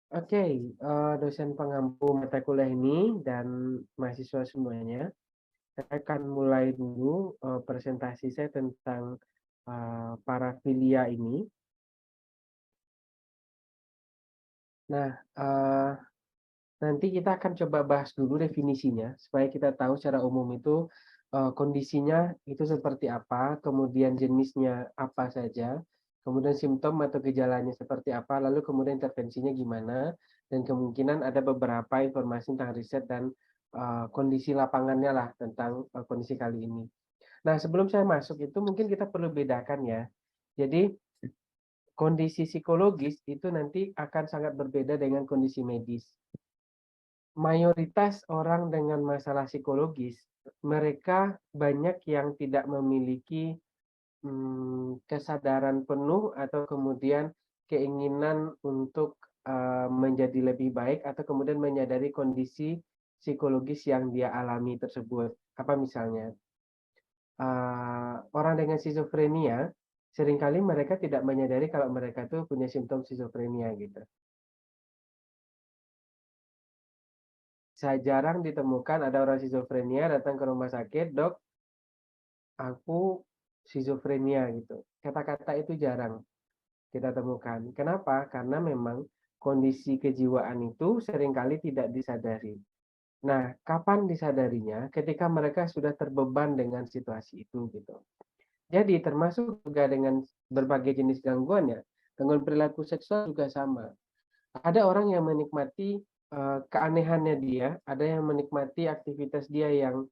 Oke, dosen pengampu mata kuliah ini dan mahasiswa semuanya, saya akan mulai dulu presentasi saya tentang parafilia ini. Nah, nanti kita akan coba bahas dulu definisinya supaya kita tahu secara umum itu kondisinya itu seperti apa, kemudian jenisnya apa saja, kemudian simptom atau gejalanya seperti apa, lalu kemudian intervensinya gimana, dan kemungkinan ada beberapa informasi tentang riset dan kondisi lapangannya lah tentang kondisi kali ini. Nah, sebelum saya masuk itu mungkin kita perlu bedakan ya. Jadi kondisi psikologis itu nanti akan sangat berbeda dengan kondisi medis. Mayoritas orang dengan masalah psikologis, mereka banyak yang tidak memiliki kesadaran penuh atau kemudian keinginan untuk menjadi lebih baik atau kemudian menyadari kondisi psikologis yang dia alami tersebut. Apa misalnya? Orang dengan skizofrenia seringkali mereka tidak menyadari kalau mereka tuh punya simptom skizofrenia gitu. Saya jarang ditemukan ada orang skizofrenia datang ke rumah sakit, "Dok, aku skizofrenia," gitu. Kata-kata itu jarang kita temukan. Kenapa? Karena memang kondisi kejiwaan itu seringkali tidak disadari. Nah, kapan disadarinya? Ketika mereka sudah terbeban dengan situasi itu gitu. Jadi termasuk juga dengan berbagai jenis gangguan ya. Gangguan perilaku seksual juga sama. Ada orang yang menikmati keanehannya dia, ada yang menikmati aktivitas dia yang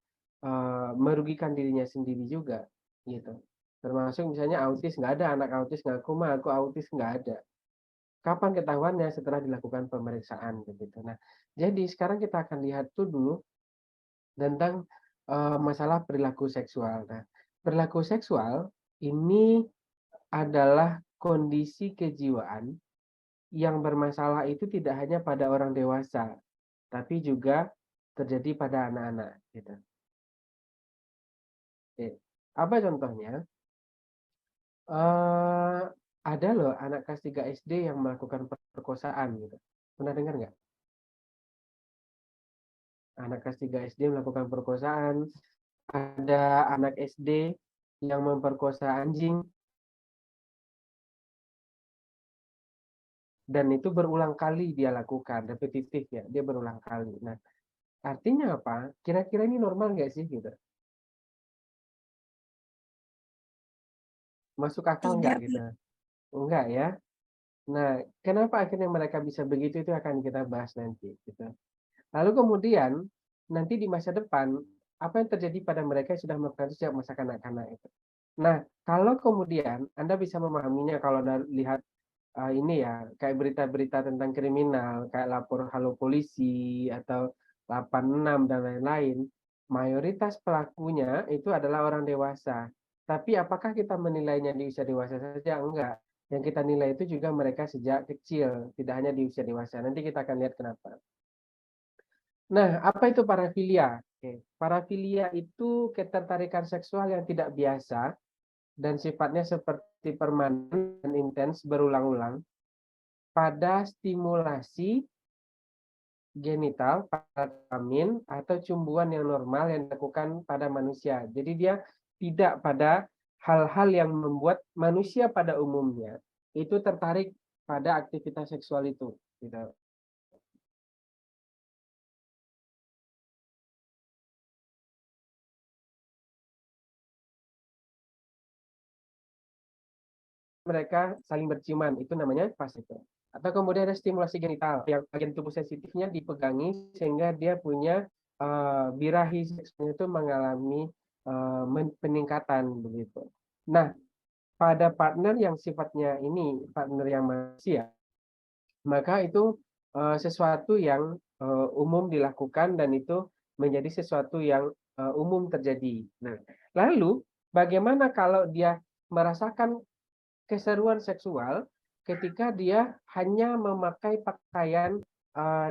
merugikan dirinya sendiri juga, gitu. Termasuk misalnya autis, nggak ada anak autis ngaku mah aku autis, nggak ada. Kapan ketahuannya? Setelah dilakukan pemeriksaan begitu. Nah, jadi sekarang kita akan lihat tuh dulu tentang masalah perilaku seksual. Nah, perilaku seksual ini adalah kondisi kejiwaan yang bermasalah itu tidak hanya pada orang dewasa, tapi juga terjadi pada anak-anak gitu. Oke. Apa contohnya? Eh, ada loh anak kelas 3 SD yang melakukan perkosaan gitu. Pernah dengar nggak? Anak kelas 3 SD melakukan perkosaan, ada anak SD yang memperkosa anjing, dan itu berulang kali dia lakukan, repetitif ya, dia berulang kali. Nah, artinya apa? Kira-kira ini normal nggak sih gitu? Masuk akal nggak Tidak, gitu? Enggak ya. Nah, kenapa akhirnya mereka bisa begitu itu akan kita bahas nanti gitu. Lalu kemudian nanti di masa depan apa yang terjadi pada mereka yang sudah melakukan itu sejak masa kanak-kanak itu. Nah, kalau kemudian Anda bisa memahaminya kalau lihat ini ya kayak berita-berita tentang kriminal, kayak lapor halo polisi atau 86 dan lain-lain, mayoritas pelakunya itu adalah orang dewasa. Tapi apakah kita menilainya di usia dewasa saja? Enggak. Yang kita nilai itu juga mereka sejak kecil, tidak hanya di usia dewasa. Nanti kita akan lihat kenapa. Nah, apa itu parafilia? Oke. Parafilia itu ketertarikan seksual yang tidak biasa dan sifatnya seperti permanen dan intens berulang-ulang pada stimulasi genital pada kelamin atau cumbuan yang normal yang dilakukan pada manusia. Jadi dia tidak pada hal-hal yang membuat manusia pada umumnya itu tertarik pada aktivitas seksual itu. Gitu. Mereka saling berciuman, itu namanya pas itu. Atau kemudian ada stimulasi genital yang bagian tubuh sensitifnya dipegangi sehingga dia punya birahi seksnya itu mengalami peningkatan begitu. Nah, pada partner yang sifatnya ini partner yang manusia, maka itu sesuatu yang umum dilakukan dan itu menjadi sesuatu yang umum terjadi. Nah, lalu bagaimana kalau dia merasakan keseruan seksual ketika dia hanya memakai pakaian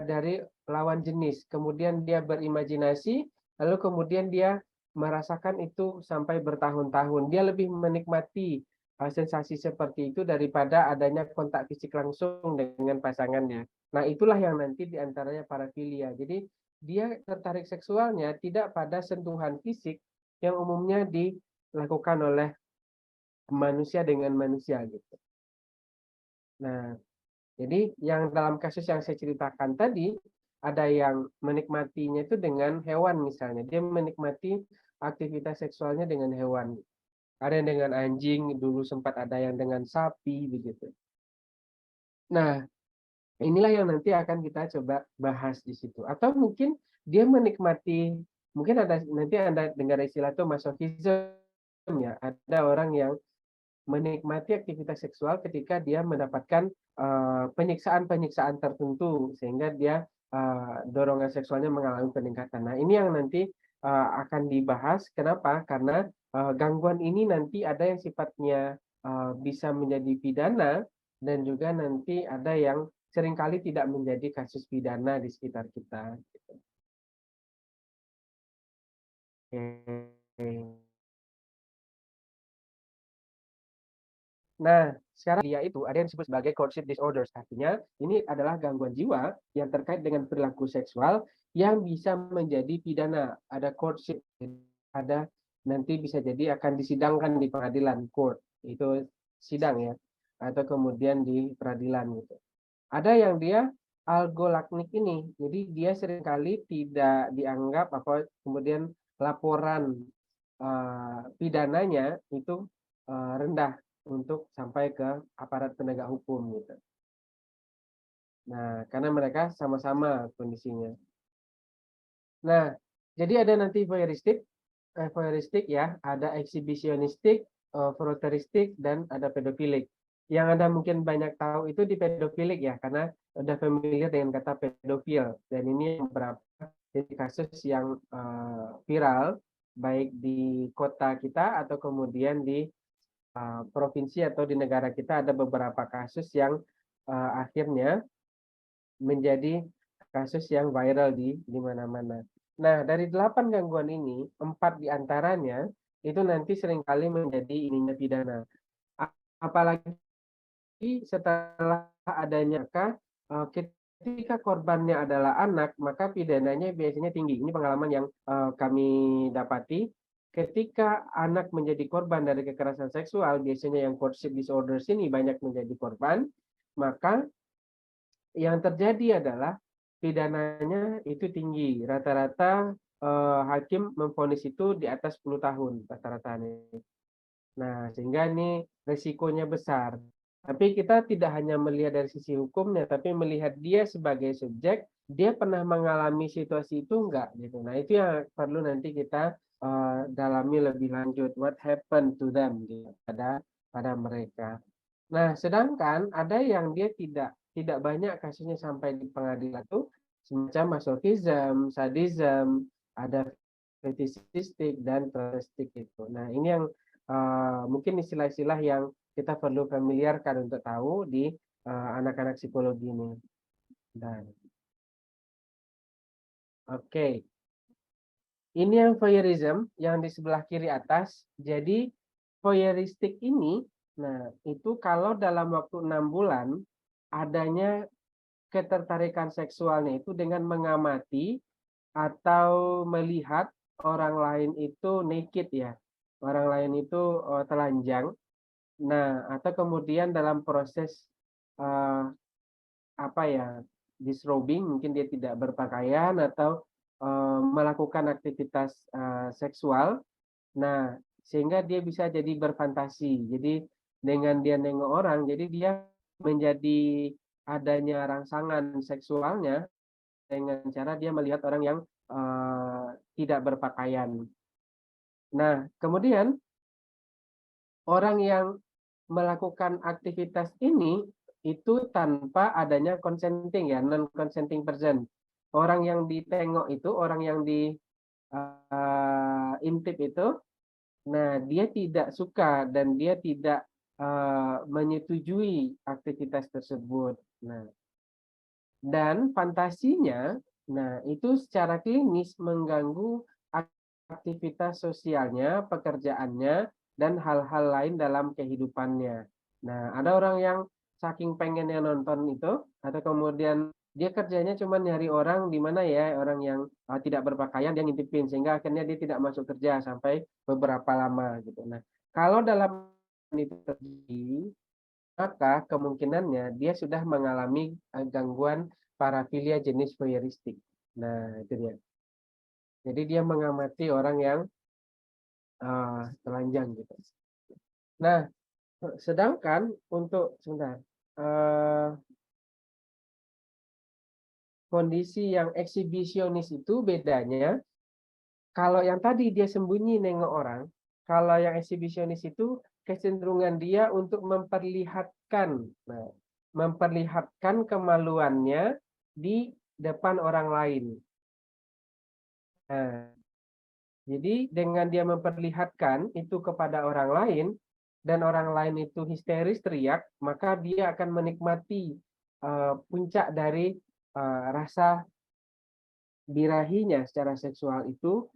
dari lawan jenis, kemudian dia berimajinasi, lalu kemudian dia merasakan itu sampai bertahun-tahun. Dia lebih menikmati sensasi seperti itu daripada adanya kontak fisik langsung dengan pasangannya. Nah, itulah yang nanti diantaranya parafilia. Jadi dia tertarik seksualnya tidak pada sentuhan fisik yang umumnya dilakukan oleh manusia dengan manusia gitu. Nah, jadi yang dalam kasus yang saya ceritakan tadi, ada yang menikmatinya itu dengan hewan misalnya. Dia menikmati aktivitas seksualnya dengan hewan. Ada yang dengan anjing, dulu sempat ada yang dengan sapi begitu. Nah, inilah yang nanti akan kita coba bahas di situ. Atau mungkin dia menikmati, mungkin ada nanti Anda dengar istilah itu masochism ya. Ada orang yang menikmati aktivitas seksual ketika dia mendapatkan penyiksaan-penyiksaan tertentu sehingga dia dorongan seksualnya mengalami peningkatan. Nah, ini yang nanti akan dibahas. Kenapa? Karena gangguan ini nanti ada yang sifatnya bisa menjadi pidana dan juga nanti ada yang seringkali tidak menjadi kasus pidana di sekitar kita. Oke. Nah, sekarang dia itu ada yang disebut sebagai courtship disorders. Artinya, ini adalah gangguan jiwa yang terkait dengan perilaku seksual yang bisa menjadi pidana. Ada courtship, ada nanti bisa jadi akan disidangkan di pengadilan court. Itu sidang ya. Atau kemudian di peradilan gitu. Ada yang dia algolaknik ini. Jadi dia seringkali tidak dianggap apa kemudian laporan pidananya itu rendah untuk sampai ke aparat penegak hukum gitu. Nah, karena mereka sama-sama kondisinya. Nah, jadi ada nanti voyeuristik ya, ada eksibisionistik, froteristik, dan ada pedofilik. Yang Anda mungkin banyak tahu itu di pedofilik ya, karena udah familiar dengan kata pedofil. Dan ini beberapa jadi kasus yang viral, baik di kota kita atau kemudian di provinsi atau di negara kita ada beberapa kasus yang akhirnya menjadi kasus yang viral di mana-mana. Nah, dari 8 gangguan ini, 4 diantaranya itu nanti seringkali menjadi ininya pidana. Apalagi setelah adanya ketika korbannya adalah anak, maka pidananya biasanya tinggi. Ini pengalaman yang kami dapati. Ketika anak menjadi korban dari kekerasan seksual, biasanya yang courtship disorders ini banyak menjadi korban, maka yang terjadi adalah pidananya itu tinggi. Rata-rata hakim memvonis itu di atas 10 tahun rata-rata. Nah, sehingga ini resikonya besar. Tapi kita tidak hanya melihat dari sisi hukumnya, tapi melihat dia sebagai subjek, dia pernah mengalami situasi itu enggak gitu. Nah, itu yang perlu nanti kita dalami lebih lanjut. What happened to them gitu, pada mereka. Nah, sedangkan ada yang dia tidak banyak kasusnya sampai di pengadilan itu semacam masochism, sadism, ada fetishistik dan transistik itu. Nah, ini yang mungkin istilah-istilah yang kita perlu familiarkan untuk tahu di anak-anak psikologi ini. Dan oke, ini yang voyeurism yang di sebelah kiri atas. Jadi voyeuristik ini, nah itu kalau dalam waktu 6 bulan adanya ketertarikan seksualnya itu dengan mengamati atau melihat orang lain itu naked ya, orang lain itu telanjang. Nah, atau kemudian dalam proses eh, apa ya, disrobing, mungkin dia tidak berpakaian atau melakukan aktivitas seksual. Nah, sehingga dia bisa jadi berfantasi. Jadi dengan dia nengok orang, jadi dia menjadi adanya rangsangan seksualnya dengan cara dia melihat orang yang tidak berpakaian. Nah, kemudian orang yang melakukan aktivitas ini itu tanpa adanya consenting ya, non consenting person. Orang yang ditengok itu, orang yang intip itu, nah dia tidak suka dan dia tidak menyetujui aktivitas tersebut. Nah, dan fantasinya, nah itu secara klinis mengganggu aktivitas sosialnya, pekerjaannya, dan hal-hal lain dalam kehidupannya. Nah, ada orang yang saking pengennya nonton itu, atau kemudian dia kerjanya cuma nyari orang di mana ya, orang yang tidak berpakaian dia ngintipin, sehingga akhirnya dia tidak masuk kerja sampai beberapa lama gitu. Nah, kalau dalam itu terjadi, maka kemungkinannya dia sudah mengalami gangguan parafilia jenis voyeuristik. Nah, itu dia. Jadi dia mengamati orang yang telanjang gitu. Nah, sedangkan untuk sebentar, kondisi yang eksibisionis itu bedanya, kalau yang tadi dia sembunyi nengok orang, kalau yang eksibisionis itu kecenderungan dia untuk memperlihatkan, nah, memperlihatkan kemaluannya di depan orang lain. Nah, jadi dengan dia memperlihatkan itu kepada orang lain dan orang lain itu histeris teriak, maka dia akan menikmati puncak dari rasa birahinya secara seksual itu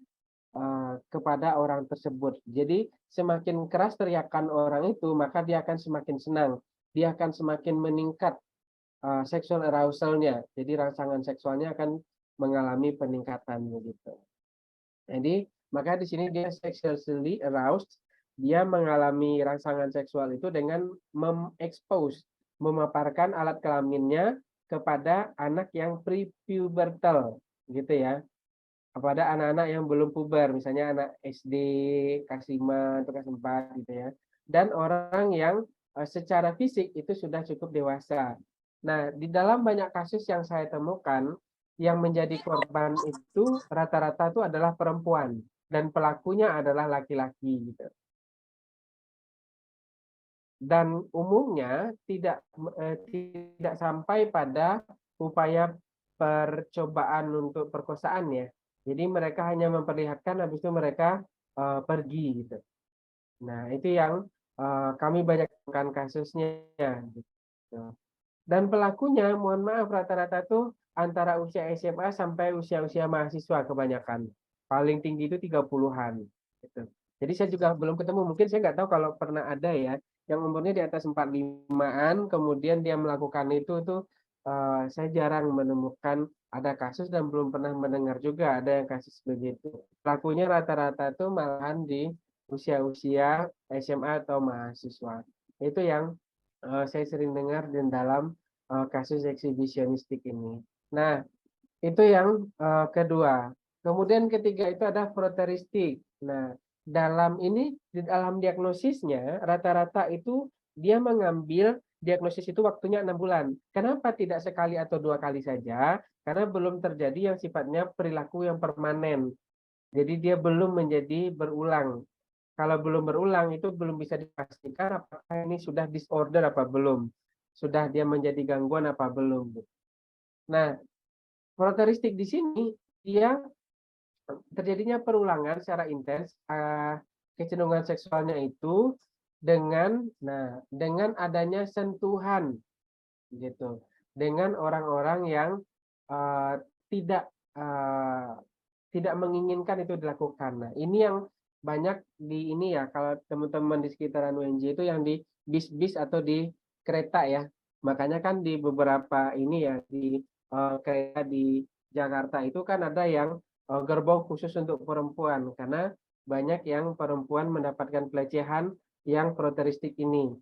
kepada orang tersebut. Jadi semakin keras teriakan orang itu, maka dia akan semakin senang. Dia akan semakin meningkat sexual arousal-nya. Jadi rangsangan seksualnya akan mengalami peningkatan begitu. Jadi, maka di sini dia sexually aroused, dia mengalami rangsangan seksual itu dengan mengekspos, memaparkan alat kelaminnya kepada anak yang pre-pubertal, gitu ya. Kepada anak-anak yang belum puber, misalnya anak SD, kelas 5 atau kelas 4 gitu ya. Dan orang yang secara fisik itu sudah cukup dewasa. Nah, di dalam banyak kasus yang saya temukan, yang menjadi korban itu rata-rata itu adalah perempuan dan pelakunya adalah laki-laki gitu. Dan umumnya tidak sampai pada upaya percobaan untuk perkosaan ya. Jadi mereka hanya memperlihatkan, habis itu mereka pergi gitu. Nah, itu yang kami banyak temukan kasusnya gitu. Dan pelakunya, mohon maaf, rata-rata tuh antara usia SMA sampai usia-usia mahasiswa kebanyakan. Paling tinggi itu 30-an. Gitu. Jadi saya juga belum ketemu, mungkin saya nggak tahu kalau pernah ada ya, yang umurnya di atas 45-an, kemudian dia melakukan itu saya jarang menemukan ada kasus dan belum pernah mendengar juga ada yang kasus begitu. Pelakunya rata-rata tuh malahan di usia-usia SMA atau mahasiswa. Itu yang saya sering dengar di dalam kasus eksibisionistik ini. Nah, itu yang kedua. Kemudian ketiga itu ada froteristik. Nah, di dalam diagnosisnya rata-rata itu dia mengambil diagnosis itu waktunya 6 bulan. Kenapa tidak sekali atau 2 kali saja? Karena belum terjadi yang sifatnya perilaku yang permanen. Jadi dia belum menjadi berulang. Kalau belum berulang itu belum bisa dipastikan apakah ini sudah disorder apa belum. Sudah dia menjadi gangguan apa belum. Nah, karakteristik di sini dia terjadinya perulangan secara intens kecenderungan seksualnya itu dengan adanya sentuhan gitu. Dengan orang-orang yang uh, tidak uh, tidak menginginkan itu dilakukan. Nah, ini yang banyak di ini ya, kalau teman-teman di sekitaran UNJ itu yang di bis-bis atau di kereta ya. Makanya kan di beberapa ini ya, di kereta di Jakarta itu kan ada yang gerbong khusus untuk perempuan, karena banyak yang perempuan mendapatkan pelecehan yang karakteristik ini.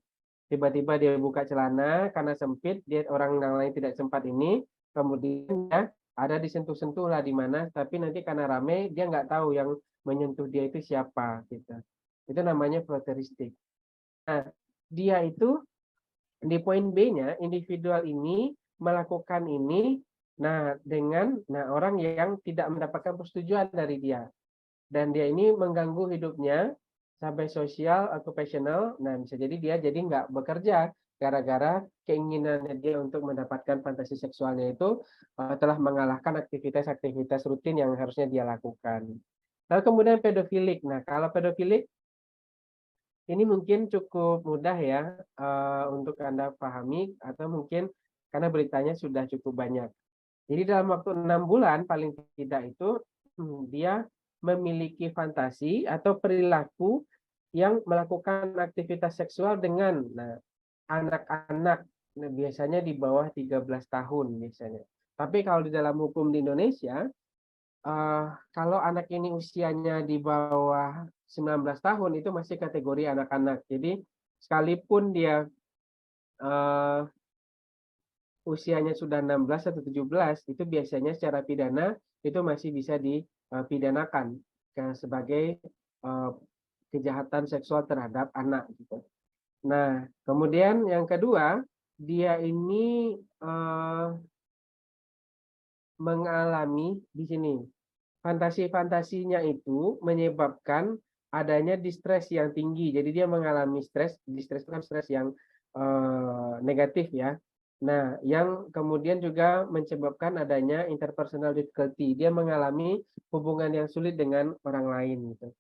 Tiba-tiba dia buka celana karena sempit, dia orang yang lain tidak sempat ini, kemudian ya, ada disentuh-sentuh lah di mana, tapi nanti karena rame dia nggak tahu yang menyentuh dia itu siapa gitu. Itu namanya karakteristik. Nah, dia itu di poin B-nya individual ini melakukan ini dengan orang yang tidak mendapatkan persetujuan dari dia. Dan dia ini mengganggu hidupnya sampai sosial, occupational. Nah, bisa jadi dia jadi nggak bekerja gara-gara keinginannya dia untuk mendapatkan fantasi seksualnya itu telah mengalahkan aktivitas-aktivitas rutin yang harusnya dia lakukan. Lalu kemudian pedofilik. Nah, kalau pedofilik ini mungkin cukup mudah ya untuk Anda pahami, atau mungkin karena beritanya sudah cukup banyak. Jadi dalam waktu 6 bulan paling tidak itu dia memiliki fantasi atau perilaku yang melakukan aktivitas seksual dengan anak-anak, biasanya di bawah 13 tahun biasanya. Tapi kalau di dalam hukum di Indonesia, kalau anak ini usianya di bawah 19 tahun itu masih kategori anak-anak. Jadi sekalipun dia eh, usianya sudah 16 atau 17, itu biasanya secara pidana itu masih bisa dipidanakan sebagai eh, kejahatan seksual terhadap anak gitu. Nah, kemudian yang kedua, dia ini mengalami di sini fantasi-fantasinya itu menyebabkan adanya distres yang tinggi. Jadi dia mengalami stres, distres itu kan stres yang negatif ya. Nah, yang kemudian juga menyebabkan adanya interpersonal difficulty. Dia mengalami hubungan yang sulit dengan orang lain gitu.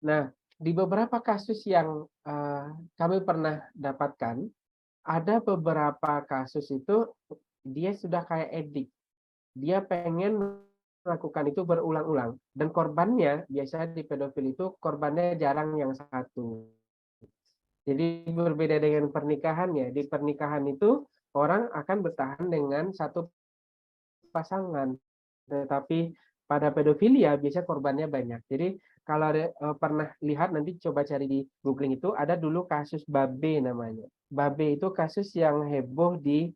Nah, di beberapa kasus yang kami pernah dapatkan, ada beberapa kasus itu dia sudah kayak edik. Dia pengen melakukan itu berulang-ulang. Dan korbannya, biasanya di pedofil itu korbannya jarang yang satu. Jadi berbeda dengan pernikahan ya. Di pernikahan itu orang akan bertahan dengan satu pasangan. Tetapi pada pedofilia biasanya korbannya banyak. Jadi kalau pernah lihat nanti coba cari di googling itu ada dulu kasus Babe namanya. Babe itu kasus yang heboh di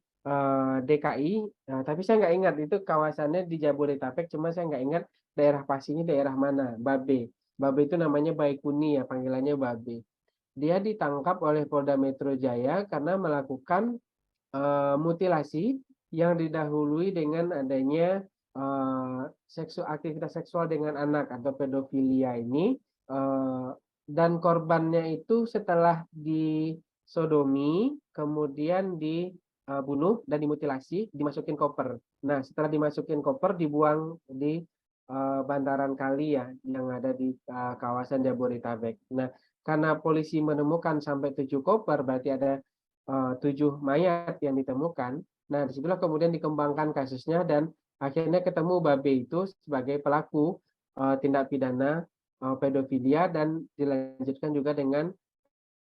DKI, tapi saya nggak ingat itu kawasannya di Jabodetabek, cuma saya nggak ingat daerah pastinya daerah mana. Babe, Babe itu namanya Baikuni ya, panggilannya Babe. Dia ditangkap oleh Polda Metro Jaya karena melakukan mutilasi yang didahului dengan adanya aktivitas seksual dengan anak atau pedofilia ini, eh, dan korbannya itu setelah disodomi kemudian dibunuh dan dimutilasi dimasukin koper. Nah, setelah dimasukin koper dibuang di bantaran kali ya yang ada di kawasan Jabodetabek. Nah, karena polisi menemukan sampai 7 koper, berarti ada 7 mayat yang ditemukan. Nah, disitulah kemudian dikembangkan kasusnya dan akhirnya ketemu Babe itu sebagai pelaku tindak pidana pedofilia dan dilanjutkan juga dengan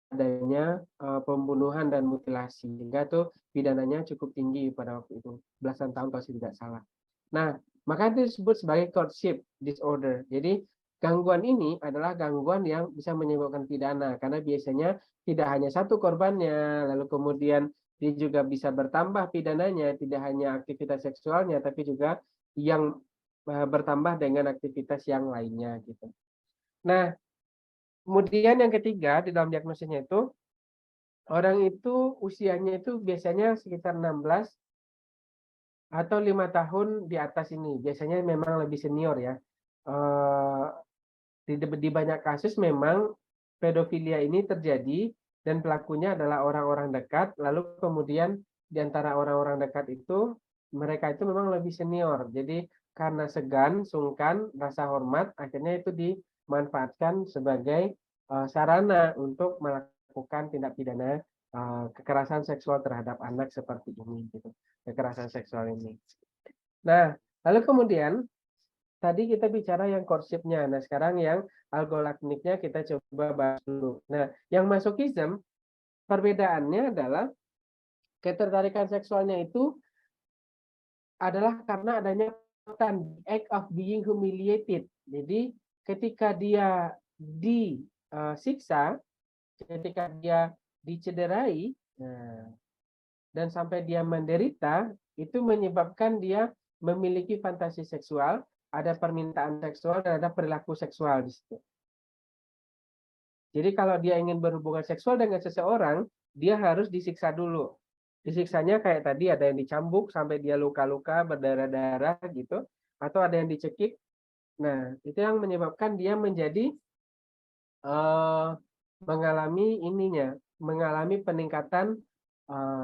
adanya pembunuhan dan mutilasi. Sehingga tuh pidananya cukup tinggi pada waktu itu, belasan tahun kalau saya tidak salah. Nah, maka itu disebut sebagai courtship disorder. Jadi gangguan ini adalah gangguan yang bisa menyebabkan pidana karena biasanya tidak hanya satu korbannya, lalu kemudian dia juga bisa bertambah pidananya, tidak hanya aktivitas seksualnya, tapi juga yang bertambah dengan aktivitas yang lainnya gitu. Nah, kemudian yang ketiga di dalam diagnosisnya itu orang itu usianya itu biasanya sekitar 16 atau 5 tahun di atas ini. Biasanya memang lebih senior ya. Eh, di banyak kasus memang pedofilia ini terjadi dan pelakunya adalah orang-orang dekat. Lalu kemudian di antara orang-orang dekat itu mereka itu memang lebih senior. Jadi karena segan, sungkan, rasa hormat, akhirnya itu dimanfaatkan sebagai sarana untuk melakukan tindak pidana kekerasan seksual terhadap anak seperti ini gitu. Kekerasan seksual ini. Nah, lalu kemudian tadi kita bicara yang courtship-nya. Nah, sekarang yang algolakniknya kita coba bahas dulu. Nah, yang masochism perbedaannya adalah ketertarikan seksualnya itu adalah karena adanya act of being humiliated. Jadi ketika dia disiksa, ketika dia dicederai, dan sampai dia menderita, itu menyebabkan dia memiliki fantasi seksual, ada permintaan seksual, dan ada perilaku seksual di situ. Jadi kalau dia ingin berhubungan seksual dengan seseorang, dia harus disiksa dulu. Disiksanya kayak tadi ada yang dicambuk sampai dia luka-luka, berdarah-darah gitu, atau ada yang dicekik. Nah, itu yang menyebabkan dia menjadi mengalami peningkatan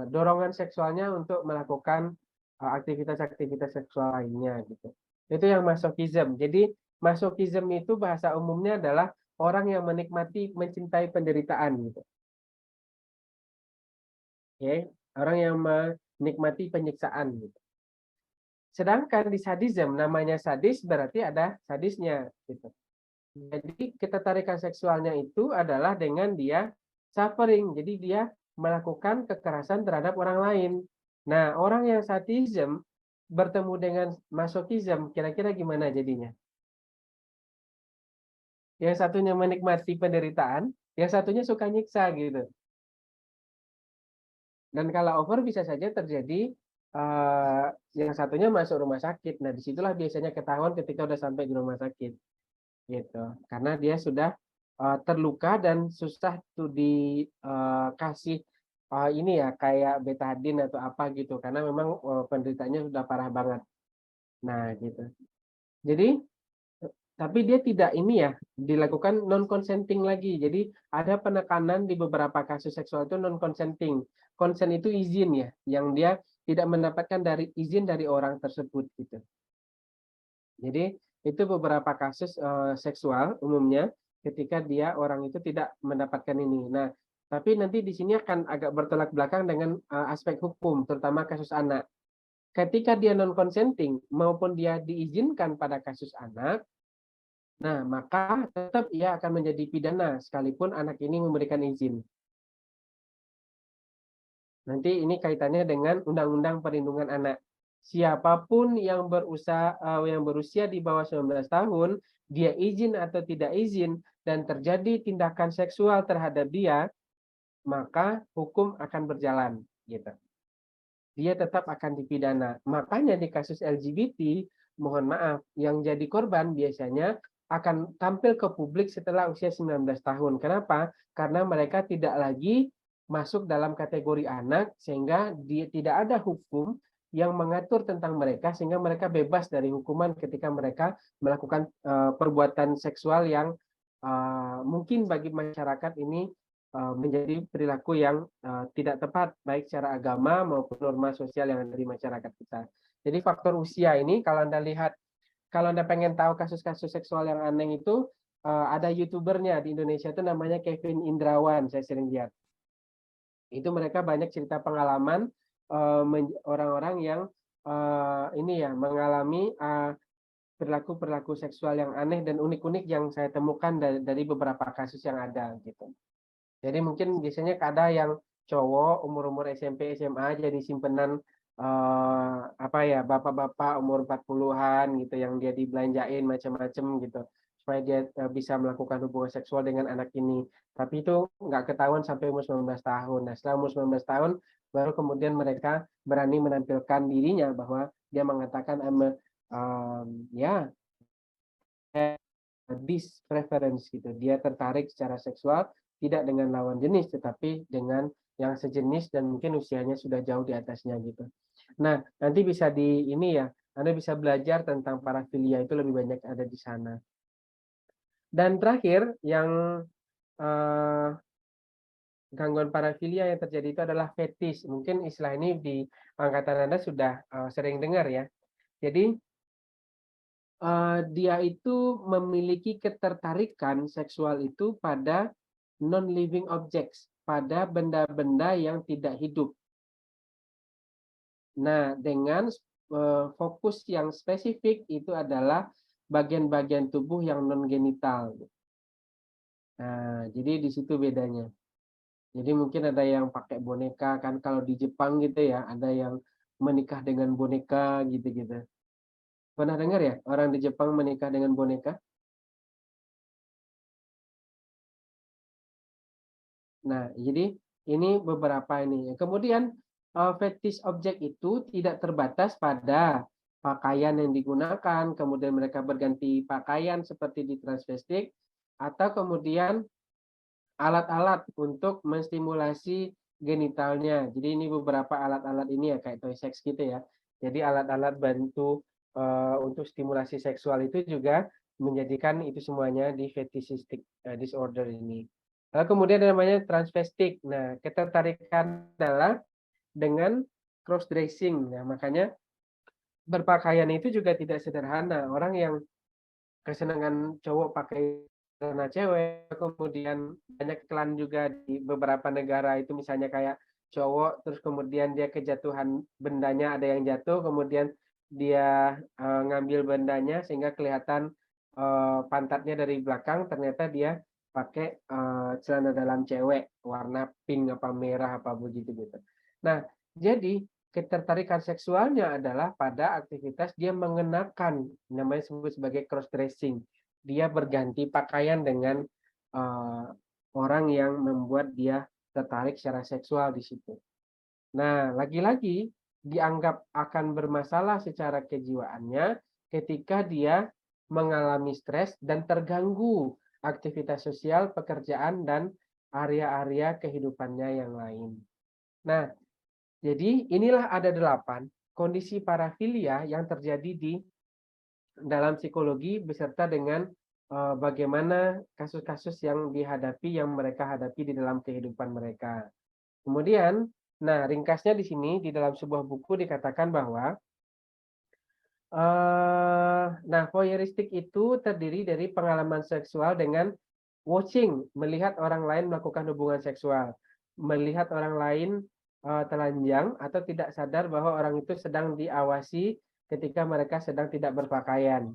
dorongan seksualnya untuk melakukan aktivitas-aktivitas seksual lainnya gitu. Itu yang masochism. Jadi masochism itu bahasa umumnya adalah orang yang menikmati mencintai penderitaan gitu. Oke, orang yang menikmati penyiksaan gitu. Sedangkan di sadism namanya sadis berarti ada sadisnya gitu. Jadi ketertarikan seksualnya itu adalah dengan dia suffering. Jadi dia melakukan kekerasan terhadap orang lain. Nah, orang yang sadism bertemu dengan masochism, kira-kira gimana jadinya? Yang satunya menikmati penderitaan, yang satunya suka nyiksa gitu. Dan kalau over bisa saja terjadi yang satunya masuk rumah sakit. Nah, disitulah biasanya ketahuan ketika udah sampai di rumah sakit, gitu. Karena dia sudah terluka dan susah tuh dikasih ini ya kayak betadine atau apa gitu, karena memang penderitaannya sudah parah banget. Nah, gitu. Jadi tapi dia tidak ini ya, dilakukan non consenting lagi. Jadi ada penekanan di beberapa kasus seksual itu non consenting. Consent itu izin ya, yang dia tidak mendapatkan dari izin dari orang tersebut gitu. Jadi itu beberapa kasus seksual umumnya ketika dia orang itu tidak mendapatkan ini. Nah, tapi nanti di sini akan agak bertolak belakang dengan aspek hukum, terutama kasus anak. Ketika dia non consenting maupun dia diizinkan pada kasus anak, nah, maka tetap ia akan menjadi pidana sekalipun anak ini memberikan izin. Nanti ini kaitannya dengan Undang-Undang Perlindungan Anak. Siapapun yang berusia di bawah 19 tahun, dia izin atau tidak izin dan terjadi tindakan seksual terhadap dia, maka hukum akan berjalan, gitu. Dia tetap akan dipidana. Makanya di kasus LGBT, mohon maaf, yang jadi korban biasanya akan tampil ke publik setelah usia 19 tahun. Kenapa? Karena mereka tidak lagi masuk dalam kategori anak, sehingga tidak ada hukum yang mengatur tentang mereka, sehingga mereka bebas dari hukuman ketika mereka melakukan perbuatan seksual yang mungkin bagi masyarakat ini menjadi perilaku yang tidak tepat baik secara agama maupun norma sosial yang ada di masyarakat kita. Jadi faktor usia ini kalau Anda lihat, kalau Anda pengen tahu kasus-kasus seksual yang aneh itu ada YouTubernya di Indonesia itu namanya Kevin Indrawan, saya sering lihat. Itu mereka banyak cerita pengalaman orang-orang yang ini ya mengalami perilaku-perilaku seksual yang aneh dan unik-unik yang saya temukan dari beberapa kasus yang ada gitu. Jadi mungkin biasanya ada yang cowok umur-umur SMP, SMA jadi simpenan apa ya bapak-bapak umur 40-an gitu yang dia dibelanjain macam-macam gitu supaya dia bisa melakukan hubungan seksual dengan anak ini. Tapi itu nggak ketahuan sampai umur 19 tahun. Nah, setelah umur 19 tahun baru kemudian mereka berani menampilkan dirinya bahwa dia mengatakan ya this preference gitu. Dia tertarik secara seksual tidak dengan lawan jenis tetapi dengan yang sejenis dan mungkin usianya sudah jauh di atasnya gitu. Nah, nanti bisa di ini ya, Anda bisa belajar tentang parafilia itu lebih banyak ada di sana. Dan terakhir yang eh, gangguan parafilia yang terjadi itu adalah fetis. Mungkin istilah ini di angkatan Anda sudah sering dengar ya. Jadi dia itu memiliki ketertarikan seksual itu pada non-living objects, pada benda-benda yang tidak hidup. Nah, dengan fokus yang spesifik itu adalah bagian-bagian tubuh yang non-genital. Nah, jadi di situ bedanya. Jadi mungkin ada yang pakai boneka kan kalau di Jepang gitu ya, ada yang menikah dengan boneka gitu-gitu. Pernah dengar ya orang di Jepang menikah dengan boneka? Nah, jadi ini beberapa ini. Kemudian fetish objek itu tidak terbatas pada pakaian yang digunakan, kemudian mereka berganti pakaian seperti di transvestik, atau kemudian alat-alat untuk menstimulasi genitalnya. Jadi ini beberapa alat-alat ini ya kayak toy sex gitu ya. Jadi alat-alat bantu untuk stimulasi seksual itu juga menjadikan itu semuanya di fetishistic disorder ini. Lalu kemudian ada namanya transvestik. Nah, ketertarikan adalah dengan cross dressing. Nah, makanya berpakaian itu juga tidak sederhana. Orang yang kesenangan cowok pakai celana cewek, kemudian banyak iklan juga di beberapa negara itu misalnya kayak cowok terus kemudian dia kejatuhan bendanya ada yang jatuh kemudian dia ngambil bendanya sehingga kelihatan pantatnya dari belakang, ternyata dia pakai celana dalam cewek warna pink apa merah apa begitu gitu. Nah, jadi ketertarikan seksualnya adalah pada aktivitas dia mengenakan, namanya sebut sebagai cross dressing. Dia berganti pakaian dengan orang yang membuat dia tertarik secara seksual di situ. Nah, lagi-lagi dianggap akan bermasalah secara kejiwaannya ketika dia mengalami stres dan terganggu aktivitas sosial, pekerjaan, dan area-area kehidupannya yang lain. Nah, jadi inilah ada 8 kondisi parafilia yang terjadi di dalam psikologi beserta dengan bagaimana kasus-kasus yang dihadapi, yang mereka hadapi di dalam kehidupan mereka. Kemudian, nah ringkasnya di sini di dalam sebuah buku dikatakan bahwa nah voyeuristik itu terdiri dari pengalaman seksual dengan watching, melihat orang lain melakukan hubungan seksual, melihat orang lain telanjang atau tidak sadar bahwa orang itu sedang diawasi ketika mereka sedang tidak berpakaian.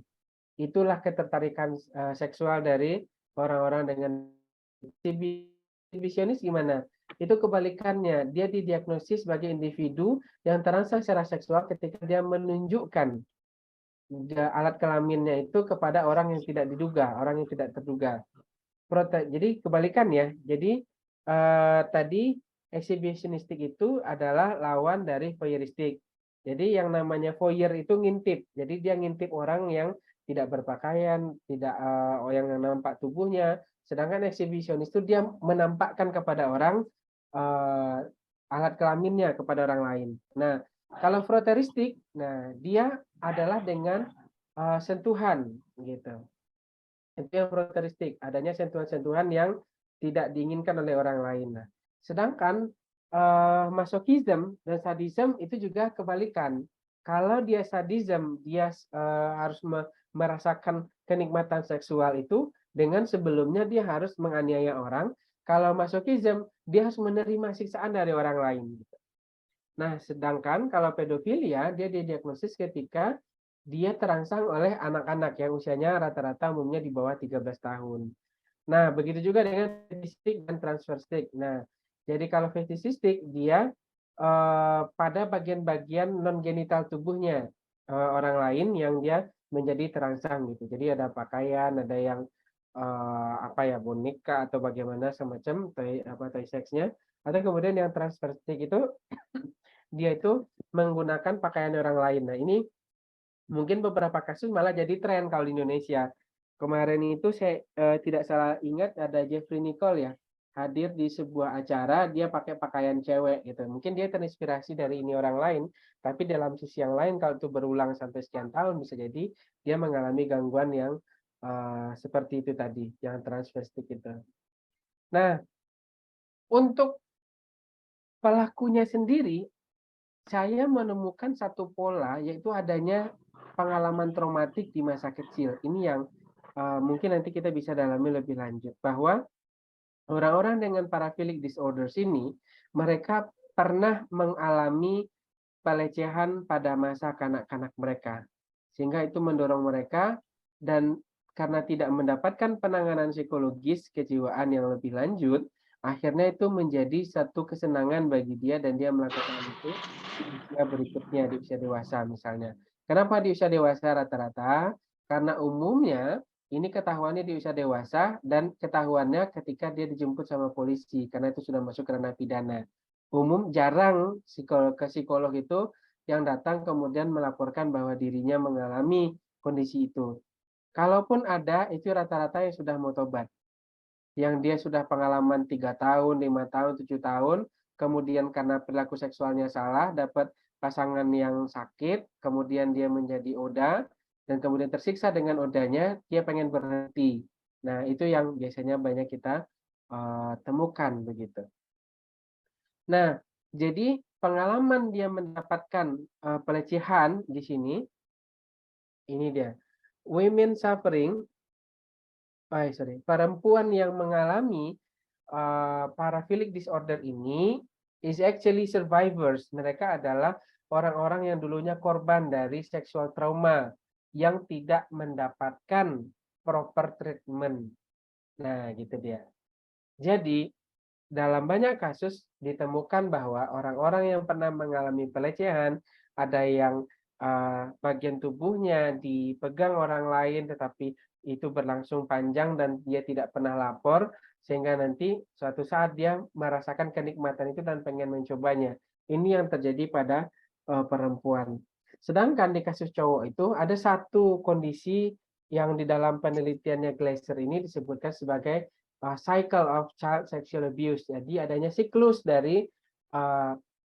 Itulah ketertarikan seksual dari orang-orang dengan exhibitionis gimana? Itu kebalikannya, dia didiagnosis sebagai individu yang terangsang secara seksual ketika dia menunjukkan alat kelaminnya itu kepada orang yang tidak diduga, orang yang tidak terduga. Jadi kebalikan ya. Jadi tadi exhibitionistik itu adalah lawan dari voyeuristik. Jadi yang namanya voyeur itu ngintip. Jadi dia ngintip orang yang tidak berpakaian, tidak yang nampak tubuhnya. Sedangkan eksibisionis itu dia menampakkan kepada orang alat kelaminnya kepada orang lain. Nah, kalau froteristik, nah dia adalah dengan sentuhan gitu. Itu yang froteristik, adanya sentuhan-sentuhan yang tidak diinginkan oleh orang lain. Nah, sedangkan masochism dan sadism itu juga kebalikan. Kalau dia sadism, dia harus merasakan kenikmatan seksual itu dengan sebelumnya dia harus menganiaya orang. Kalau masochism, dia harus menerima siksaan dari orang lain. Nah, sedangkan kalau pedofilia, dia didiagnosis ketika dia terangsang oleh anak-anak yang usianya rata-rata umumnya di bawah 13 tahun. Nah, begitu juga dengan fetishistik dan transvestik. Nah, jadi kalau fetishistik dia pada bagian-bagian non genital tubuhnya orang lain yang dia menjadi terangsang gitu. Jadi ada pakaian, ada yang apa ya boneka atau bagaimana semacam toy sex-nya. Atau kemudian yang transvestik itu dia itu menggunakan pakaian orang lain. Nah, ini mungkin beberapa kasus malah jadi tren kalau di Indonesia. Kemarin itu saya tidak salah ingat ada Jeffrey Nicole ya, hadir di sebuah acara, dia pakai pakaian cewek gitu. Mungkin dia terinspirasi dari ini orang lain, tapi dalam sisi yang lain kalau itu berulang sampai sekian tahun bisa jadi dia mengalami gangguan yang seperti itu tadi, yang transvestik itu. Nah, untuk pelakunya sendiri, saya menemukan satu pola yaitu adanya pengalaman traumatik di masa kecil. Ini yang mungkin nanti kita bisa dalami lebih lanjut bahwa orang-orang dengan paraphilic disorders ini mereka pernah mengalami pelecehan pada masa kanak-kanak mereka. Sehingga itu mendorong mereka dan karena tidak mendapatkan penanganan psikologis kejiwaan yang lebih lanjut, akhirnya itu menjadi satu kesenangan bagi dia dan dia melakukan itu di usia berikutnya, di usia dewasa misalnya. Kenapa di usia dewasa rata-rata? Karena umumnya ini ketahuannya di usia dewasa dan ketahuannya ketika dia dijemput sama polisi karena itu sudah masuk ranah pidana. Umum jarang ke psikolog itu yang datang kemudian melaporkan bahwa dirinya mengalami kondisi itu. Kalaupun ada, itu rata-rata yang sudah mau tobat. Yang dia sudah pengalaman 3 tahun, 5 tahun, 7 tahun, kemudian karena perilaku seksualnya salah, dapat pasangan yang sakit, kemudian dia menjadi oda, dan kemudian tersiksa dengan odanya, dia pengen berhenti. Nah, itu yang biasanya banyak kita temukan begitu. Nah, jadi pengalaman dia mendapatkan pelecehan di sini, ini dia. Women suffering, perempuan yang mengalami paraphilic disorder ini is actually survivors. Mereka adalah orang-orang yang dulunya korban dari seksual trauma yang tidak mendapatkan proper treatment. Nah, gitu dia. Jadi, dalam banyak kasus ditemukan bahwa orang-orang yang pernah mengalami pelecehan, ada yang bagian tubuhnya dipegang orang lain, tetapi itu berlangsung panjang dan dia tidak pernah lapor, sehingga nanti suatu saat dia merasakan kenikmatan itu dan pengen mencobanya. Ini yang terjadi pada perempuan. Sedangkan di kasus cowok itu ada satu kondisi yang di dalam penelitiannya Glaser ini disebutkan sebagai cycle of child sexual abuse. Jadi adanya siklus dari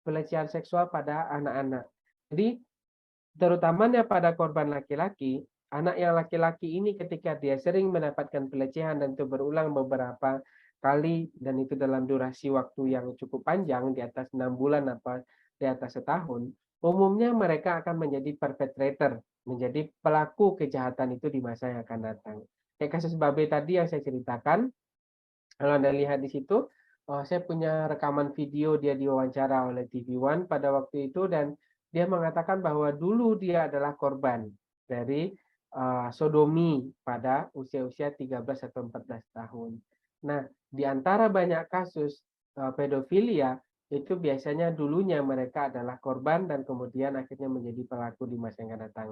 pelecehan seksual pada anak-anak. Jadi terutamanya pada korban laki-laki, anak yang laki-laki ini ketika dia sering mendapatkan pelecehan dan itu berulang beberapa kali dan itu dalam durasi waktu yang cukup panjang di atas 6 bulan apa di atas setahun, umumnya mereka akan menjadi perpetrator, menjadi pelaku kejahatan itu di masa yang akan datang. Kayak kasus Babe tadi yang saya ceritakan, kalau Anda lihat di situ, saya punya rekaman video dia diwawancara oleh TV One pada waktu itu dan dia mengatakan bahwa dulu dia adalah korban dari sodomi pada usia-usia 13 atau 14 tahun. Nah, di antara banyak kasus pedofilia itu biasanya dulunya mereka adalah korban dan kemudian akhirnya menjadi pelaku di masa yang akan datang.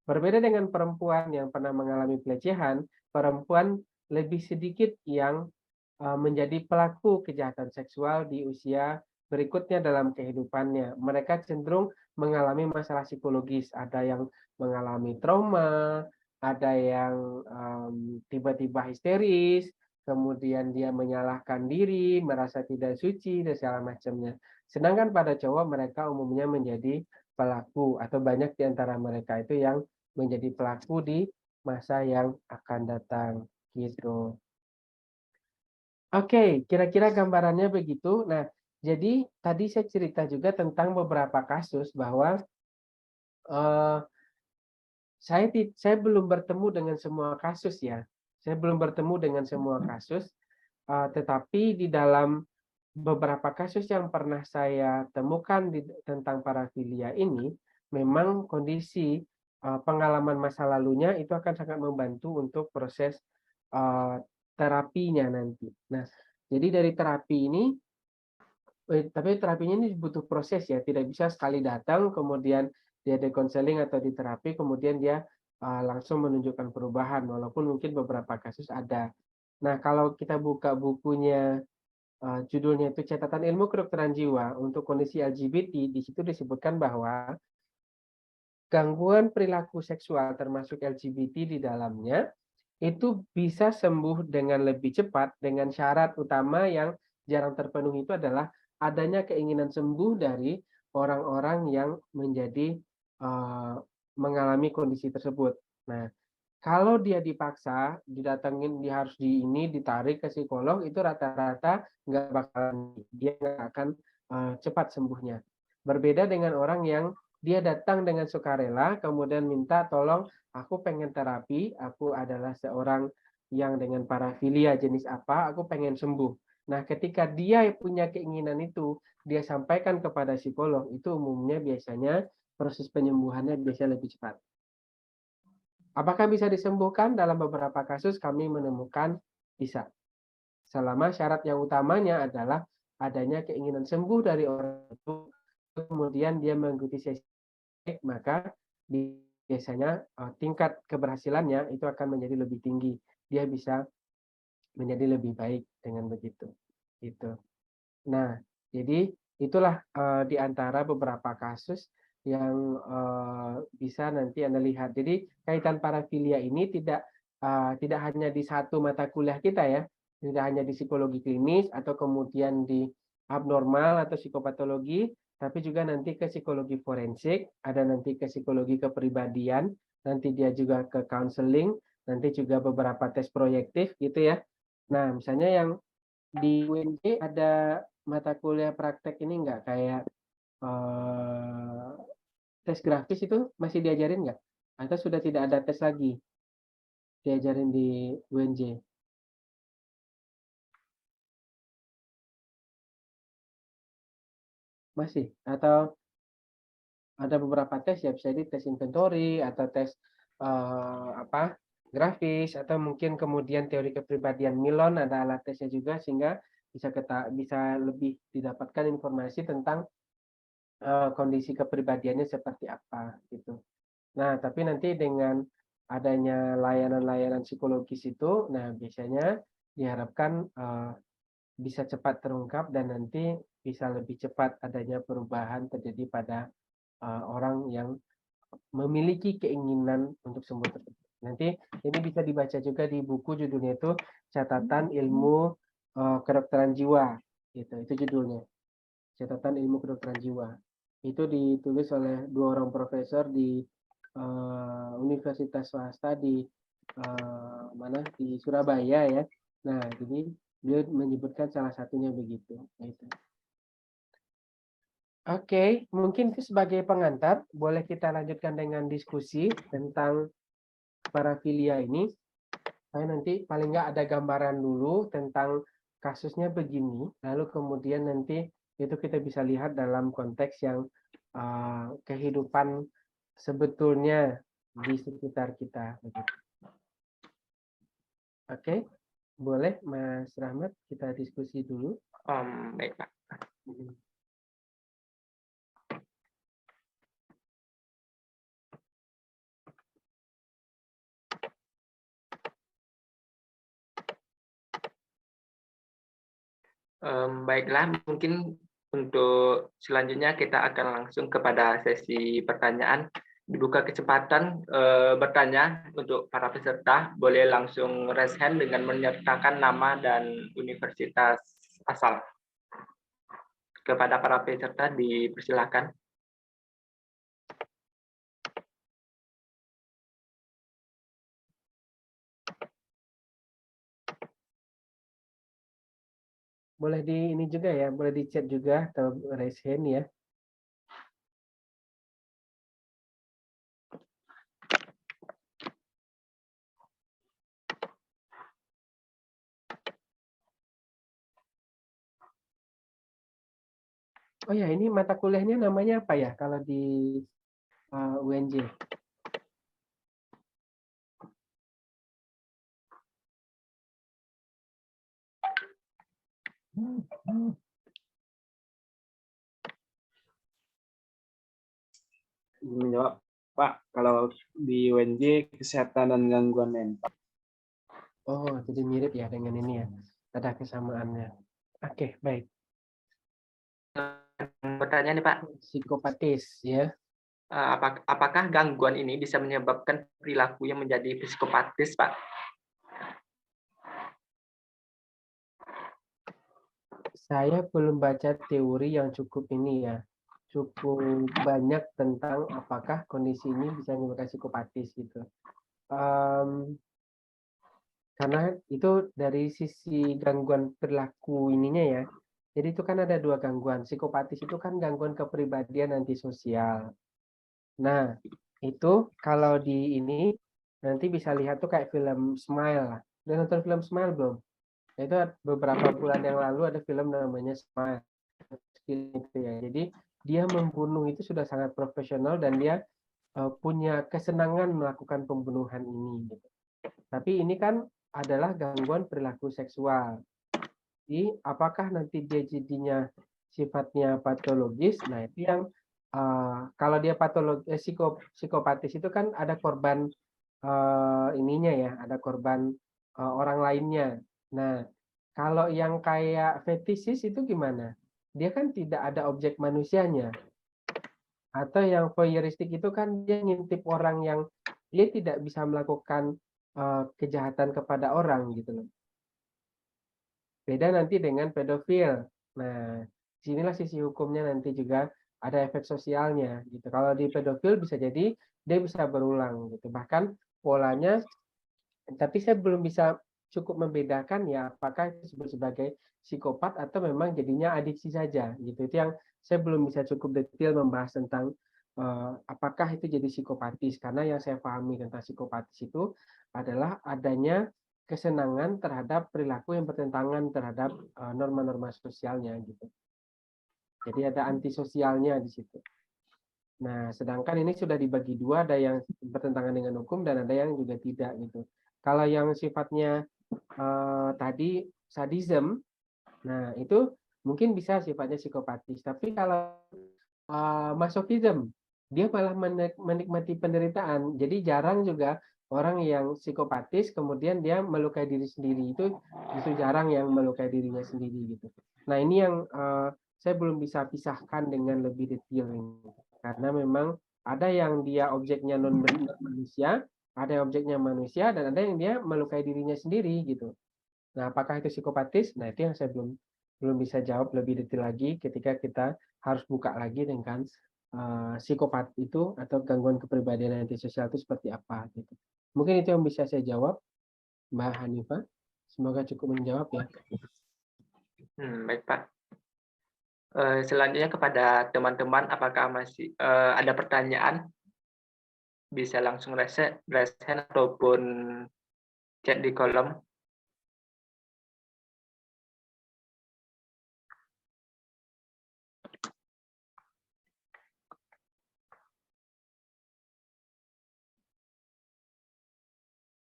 Berbeda dengan perempuan yang pernah mengalami pelecehan, perempuan lebih sedikit yang menjadi pelaku kejahatan seksual di usia berikutnya dalam kehidupannya. Mereka cenderung mengalami masalah psikologis, ada yang mengalami trauma, ada yang tiba-tiba histeris, kemudian dia menyalahkan diri, merasa tidak suci, dan segala macamnya. Sedangkan pada cowok mereka umumnya menjadi pelaku atau banyak di antara mereka itu yang menjadi pelaku di masa yang akan datang gitu. Oke, kira-kira gambarannya begitu. Nah, jadi tadi saya cerita juga tentang beberapa kasus bahwa eh, saya belum bertemu dengan semua kasus ya. Saya belum bertemu dengan semua kasus, tetapi di dalam beberapa kasus yang pernah saya temukan tentang parafilia ini, memang kondisi pengalaman masa lalunya itu akan sangat membantu untuk proses eh, terapinya nanti. Nah, jadi dari terapi ini tapi terapinya ini butuh proses ya, tidak bisa sekali datang kemudian dia di-konseling atau di terapi kemudian dia langsung menunjukkan perubahan walaupun mungkin beberapa kasus ada. Nah, kalau kita buka bukunya judulnya itu Catatan Ilmu Kedokteran Jiwa untuk kondisi LGBT, di situ disebutkan bahwa gangguan perilaku seksual termasuk LGBT di dalamnya itu bisa sembuh dengan lebih cepat dengan syarat utama yang jarang terpenuhi itu adalah adanya keinginan sembuh dari orang-orang yang menjadi mengalami kondisi tersebut. Nah, kalau dia dipaksa, didatengin, dia harus ditarik ke psikolog, itu rata-rata nggak bakalan, dia nggak akan cepat sembuhnya. Berbeda dengan orang yang dia datang dengan sukarela, kemudian minta tolong, aku pengen terapi, aku adalah seorang yang dengan parafilia jenis apa, aku pengen sembuh. Nah, ketika dia punya keinginan itu, dia sampaikan kepada psikolog, itu umumnya biasanya proses penyembuhannya biasanya lebih cepat. Apakah bisa disembuhkan? Dalam beberapa kasus kami menemukan bisa. Selama syarat yang utamanya adalah adanya keinginan sembuh dari orang itu, kemudian dia mengikuti sesi, maka biasanya tingkat keberhasilannya itu akan menjadi lebih tinggi. Dia bisa menjadi lebih baik dengan begitu. Gitu. Nah, jadi itulah di antara beberapa kasus yang bisa nanti Anda lihat. Jadi kaitan parafilia ini tidak hanya di satu mata kuliah kita ya, tidak hanya di psikologi klinis atau kemudian di abnormal atau psikopatologi, tapi juga nanti ke psikologi forensik, ada nanti ke psikologi kepribadian, nanti dia juga ke counseling, nanti juga beberapa tes proyektif gitu ya. Nah, misalnya yang di UNJ ada mata kuliah praktek ini nggak kayak eh, tes grafis itu masih diajarin nggak? Atau sudah tidak ada tes lagi diajarin di UNJ? Masih? Atau ada beberapa tes ya bisa di tes inventory atau tes apa? grafis, atau mungkin kemudian teori kepribadian Milon, ada alat tesnya juga, sehingga bisa lebih didapatkan informasi tentang kondisi kepribadiannya seperti apa gitu. Nah, tapi nanti dengan adanya layanan-layanan psikologis itu, nah biasanya diharapkan bisa cepat terungkap dan nanti bisa lebih cepat adanya perubahan terjadi pada orang yang memiliki keinginan untuk sembuh tersebut. Nanti ini bisa dibaca juga di buku, judulnya itu Catatan Ilmu Kedokteran Jiwa, gitu. Itu judulnya. Catatan Ilmu Kedokteran Jiwa. Itu ditulis oleh 2 orang profesor di universitas swasta di di Surabaya ya. Nah, jadi beliau menyebutkan salah satunya begitu. Gitu. Oke, mungkin itu sebagai pengantar, boleh kita lanjutkan dengan diskusi tentang parafilia ini. Saya nanti paling nggak ada gambaran dulu tentang kasusnya begini, lalu kemudian nanti itu kita bisa lihat dalam konteks yang kehidupan sebetulnya di sekitar kita. Oke, boleh Mas Rahmat kita diskusi dulu. Baik, Pak. Baiklah, mungkin untuk selanjutnya kita akan langsung kepada sesi pertanyaan. Dibuka kesempatan bertanya untuk para peserta, boleh langsung raise hand dengan menyertakan nama dan universitas asal. Kepada para peserta dipersilakan. Boleh di ini juga ya, boleh di chat juga atau raise hand ya. Oh ya, ini mata kuliahnya namanya apa ya kalau di UNJ? Menjawab, Pak, kalau di UNJ kesehatan dan gangguan mental. Oh, jadi mirip ya dengan ini ya. Ada kesamaannya. Oke, baik. Pertanyaan nih Pak, Psikopatis ya. apakah gangguan ini bisa menyebabkan perilaku yang menjadi psikopatis, Pak? Saya belum baca teori yang cukup ini ya. Cukup banyak tentang apakah kondisi ini bisa menyebabkan psikopatis gitu. Karena itu dari sisi gangguan perilaku ininya ya. Jadi itu kan ada 2 gangguan. Psikopatis itu kan gangguan kepribadian antisosial. Nah, itu kalau di ini nanti bisa lihat tuh kayak film Smile lah. Udah nonton film Smile belum? Nah, itu beberapa bulan yang lalu ada film namanya Smile. Gitu ya. Jadi dia membunuh itu sudah sangat profesional dan dia punya kesenangan melakukan pembunuhan ini. Gitu. Tapi ini kan adalah gangguan perilaku seksual. Jadi apakah nanti dia jadinya sifatnya patologis? Nah itu yang kalau dia psikopatis itu kan ada korban ininya ya, ada korban orang lainnya. Nah kalau yang kayak fetisis itu gimana? Dia kan tidak ada objek manusianya. Atau yang voyeuristik itu kan dia ngintip orang yang dia tidak bisa melakukan kejahatan kepada orang gitu loh. Beda nanti dengan pedofil. Nah, disinilah sisi hukumnya nanti juga ada efek sosialnya gitu. Kalau di pedofil bisa jadi dia bisa berulang gitu. Bahkan polanya, tapi saya belum bisa cukup membedakan ya apakah itu disebut sebagai psikopat atau memang jadinya adiksi saja gitu. Itu yang saya belum bisa cukup detail membahas tentang apakah itu jadi psikopatis. Karena yang saya pahami tentang psikopatis itu adalah adanya kesenangan terhadap perilaku yang bertentangan terhadap norma-norma sosialnya gitu. Jadi ada antisosialnya di situ. Nah, sedangkan ini sudah dibagi 2, ada yang bertentangan dengan hukum dan ada yang juga tidak gitu. Kalau yang sifatnya tadi sadism, nah itu mungkin bisa sifatnya psikopatis. Tapi kalau masochism, dia malah menikmati penderitaan. Jadi jarang juga orang yang psikopatis kemudian dia melukai diri sendiri, itu justru jarang yang melukai dirinya sendiri gitu. Nah ini yang saya belum bisa pisahkan dengan lebih detail ini, karena memang ada yang dia objeknya non manusia, ada yang objeknya manusia, dan ada yang dia melukai dirinya sendiri gitu. Nah apakah itu psikopatis? Nah itu yang saya belum bisa jawab lebih detail lagi ketika kita harus buka lagi dengan psikopat itu atau gangguan kepribadian antisosial itu seperti apa gitu. Mungkin itu yang bisa saya jawab, Mbak Hanifah. Semoga cukup menjawab ya. Baik Pak. Selanjutnya kepada teman-teman, apakah masih ada pertanyaan? Bisa langsung raise hand ataupun chat di kolom.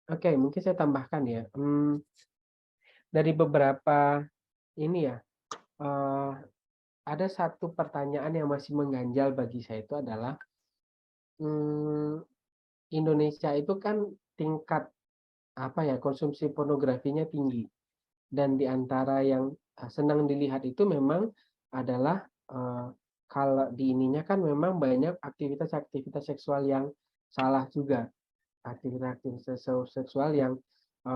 Oke, mungkin saya tambahkan ya. Dari beberapa ini ya, ada satu pertanyaan yang masih mengganjal bagi saya itu adalah Indonesia itu kan tingkat konsumsi pornografinya tinggi, dan di antara yang senang dilihat itu memang adalah kalau di ininya kan memang banyak aktivitas-aktivitas seksual yang salah juga, aktivitas seksual yang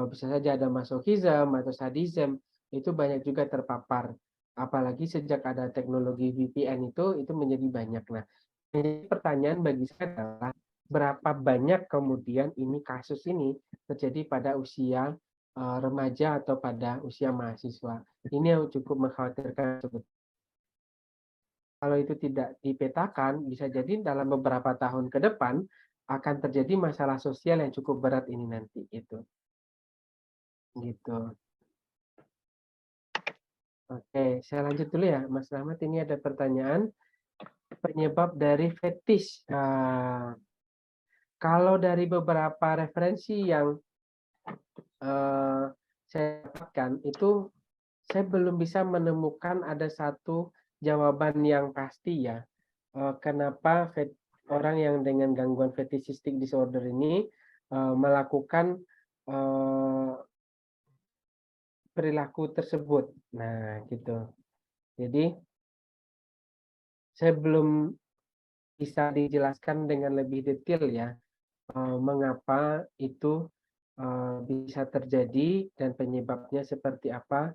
bisa saja ada masochism atau sadism, itu banyak juga terpapar, apalagi sejak ada teknologi VPN itu menjadi banyak. Nah, jadi pertanyaan bagi saya adalah berapa banyak kemudian ini kasus ini terjadi pada usia remaja atau pada usia mahasiswa. Ini yang cukup mengkhawatirkan sebetulnya. Kalau itu tidak dipetakan, bisa jadi dalam beberapa tahun ke depan akan terjadi masalah sosial yang cukup berat ini nanti gitu. Oke, saya lanjut dulu ya, Mas Rahmat. Ini ada pertanyaan penyebab dari fetish. Kalau dari beberapa referensi yang saya dapatkan itu, saya belum bisa menemukan ada satu jawaban yang pasti ya. Kenapa orang yang dengan gangguan fetishistic disorder ini melakukan perilaku tersebut. Nah, gitu. Jadi saya belum bisa dijelaskan dengan lebih detail ya mengapa itu bisa terjadi dan penyebabnya seperti apa.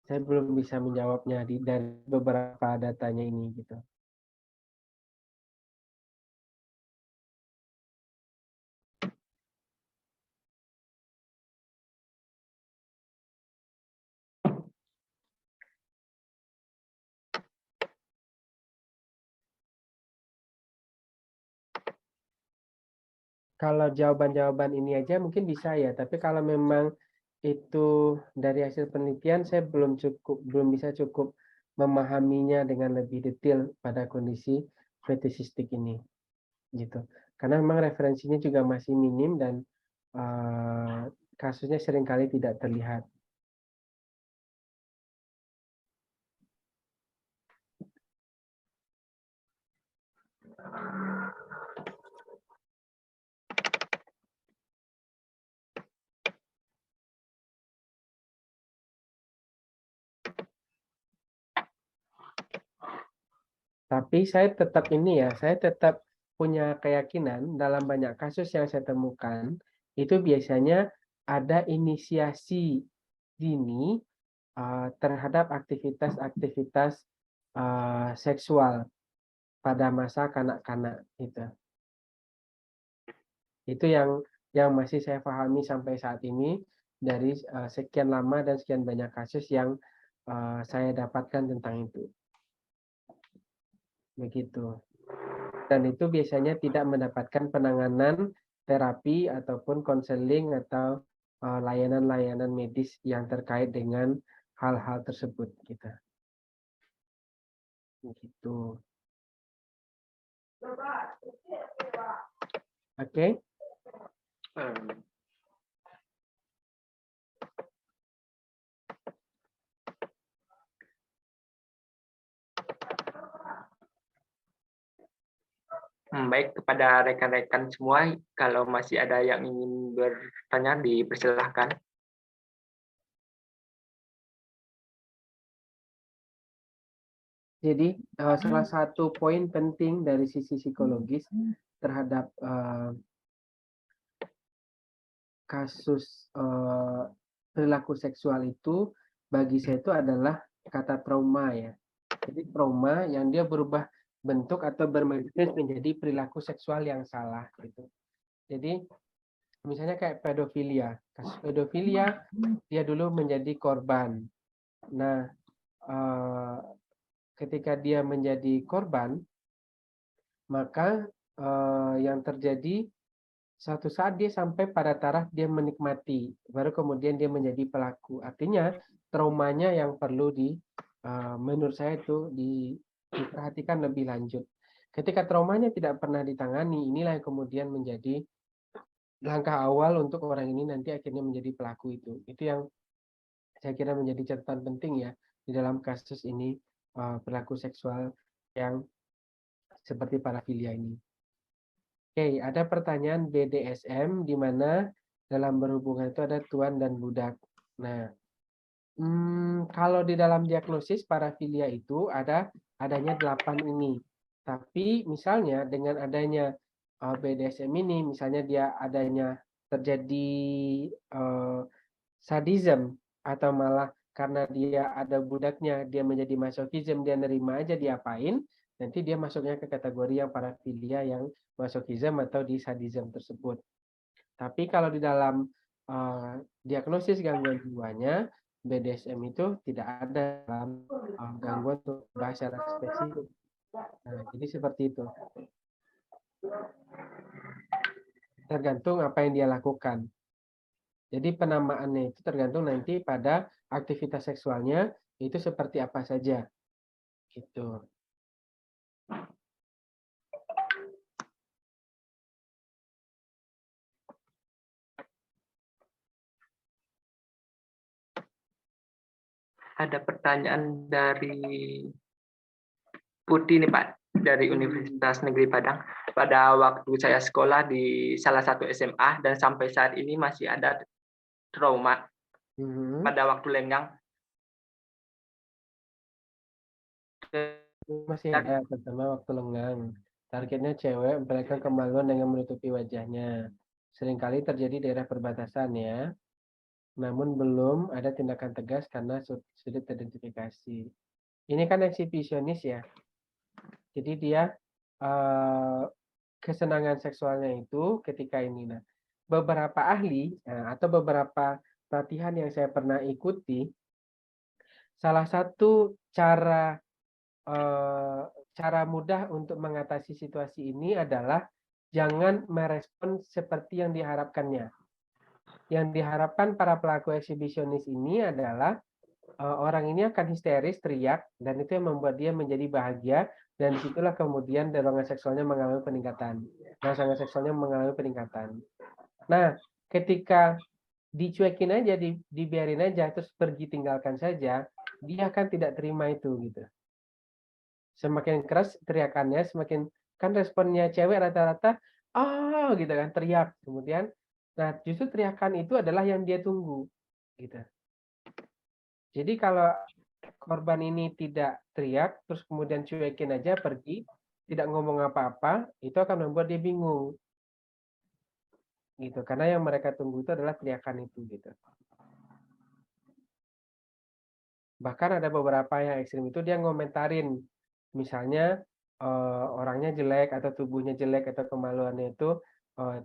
Saya belum bisa menjawabnya dari beberapa datanya ini gitu. Kalau jawaban-jawaban ini aja mungkin bisa ya, tapi kalau memang itu dari hasil penelitian, saya belum bisa cukup memahaminya dengan lebih detail pada kondisi fetishistik ini gitu. Karena memang referensinya juga masih minim dan kasusnya seringkali tidak terlihat. Tapi saya tetap punya keyakinan dalam banyak kasus yang saya temukan, itu biasanya ada inisiasi dini terhadap aktivitas-aktivitas seksual pada masa kanak-kanak itu. Itu yang masih saya pahami sampai saat ini dari sekian lama dan sekian banyak kasus yang saya dapatkan tentang itu. Begitu. Dan itu biasanya tidak mendapatkan penanganan terapi ataupun konseling atau layanan-layanan medis yang terkait dengan hal-hal tersebut kita. Begitu. Oke. Hmm, Baik, kepada rekan-rekan semua, kalau masih ada yang ingin bertanya, dipersilahkan. Jadi salah satu poin penting dari sisi psikologis terhadap kasus perilaku seksual itu bagi saya itu adalah kata trauma ya. Jadi trauma yang dia berubah bentuk atau bermanifest menjadi perilaku seksual yang salah gitu. Jadi misalnya kayak pedofilia. Kasus pedofilia dia dulu menjadi korban. Nah, ketika dia menjadi korban, maka yang terjadi suatu saat dia sampai pada taraf dia menikmati, baru kemudian dia menjadi pelaku. Artinya traumanya yang perlu menurut saya itu diperhatikan lebih lanjut. Ketika traumanya tidak pernah ditangani, inilah yang kemudian menjadi langkah awal untuk orang ini nanti akhirnya menjadi pelaku itu. Itu yang saya kira menjadi catatan penting ya di dalam kasus ini perilaku seksual yang seperti parafilia ini. Oke, ada pertanyaan BDSM di mana dalam berhubungan itu ada tuan dan budak. Nah, kalau di dalam diagnosis parafilia itu adanya 8 ini. Tapi misalnya dengan adanya BDSM ini, misalnya dia adanya terjadi sadism atau malah karena dia ada budaknya, dia menjadi masochism, dia nerima aja diapain, nanti dia masuknya ke kategori yang parafilia yang masochism atau di sadism tersebut. Tapi kalau di dalam diagnosis gangguan jiwanya, BDSM itu tidak ada dalam gangguan untuk bahas secara spesifik. Nah, jadi seperti itu. Tergantung apa yang dia lakukan. Jadi penamaannya itu tergantung nanti pada aktivitas seksualnya itu seperti apa saja. Gitu. Ada pertanyaan dari Putih nih Pak, dari Universitas Negeri Padang. Pada waktu saya sekolah di salah satu SMA dan sampai saat ini masih ada trauma pada waktu lenggang. Masih ada, terutama waktu lenggang. Targetnya cewek, mereka kemaluan dengan menutupi wajahnya. Seringkali terjadi daerah perbatasan ya, namun belum ada tindakan tegas karena sulit teridentifikasi. Ini kan eksibisionis ya, jadi dia kesenangan seksualnya itu ketika ini. Nah, beberapa ahli atau beberapa pelatihan yang saya pernah ikuti, salah satu cara mudah untuk mengatasi situasi ini adalah jangan merespon seperti yang diharapkannya. Yang diharapkan para pelaku eksibisionis ini adalah orang ini akan histeris, teriak, dan itu yang membuat dia menjadi bahagia, dan disitulah kemudian dorongan seksualnya mengalami peningkatan. Rangsangan seksualnya mengalami peningkatan. Nah, ketika dicuekin aja, dibiarin aja, terus pergi tinggalkan saja, dia akan tidak terima itu gitu. Semakin keras teriakannya, semakin kan responnya cewek rata-rata gitu kan, teriak. Kemudian, nah justru teriakan itu adalah yang dia tunggu gitu. Jadi kalau korban ini tidak teriak, terus kemudian cuekin aja pergi, tidak ngomong apa-apa, itu akan membuat dia bingung. Gitu. Karena yang mereka tunggu itu adalah teriakan itu gitu. Bahkan ada beberapa yang ekstrim itu dia ngomentarin, misalnya orangnya jelek atau tubuhnya jelek atau kemaluannya itu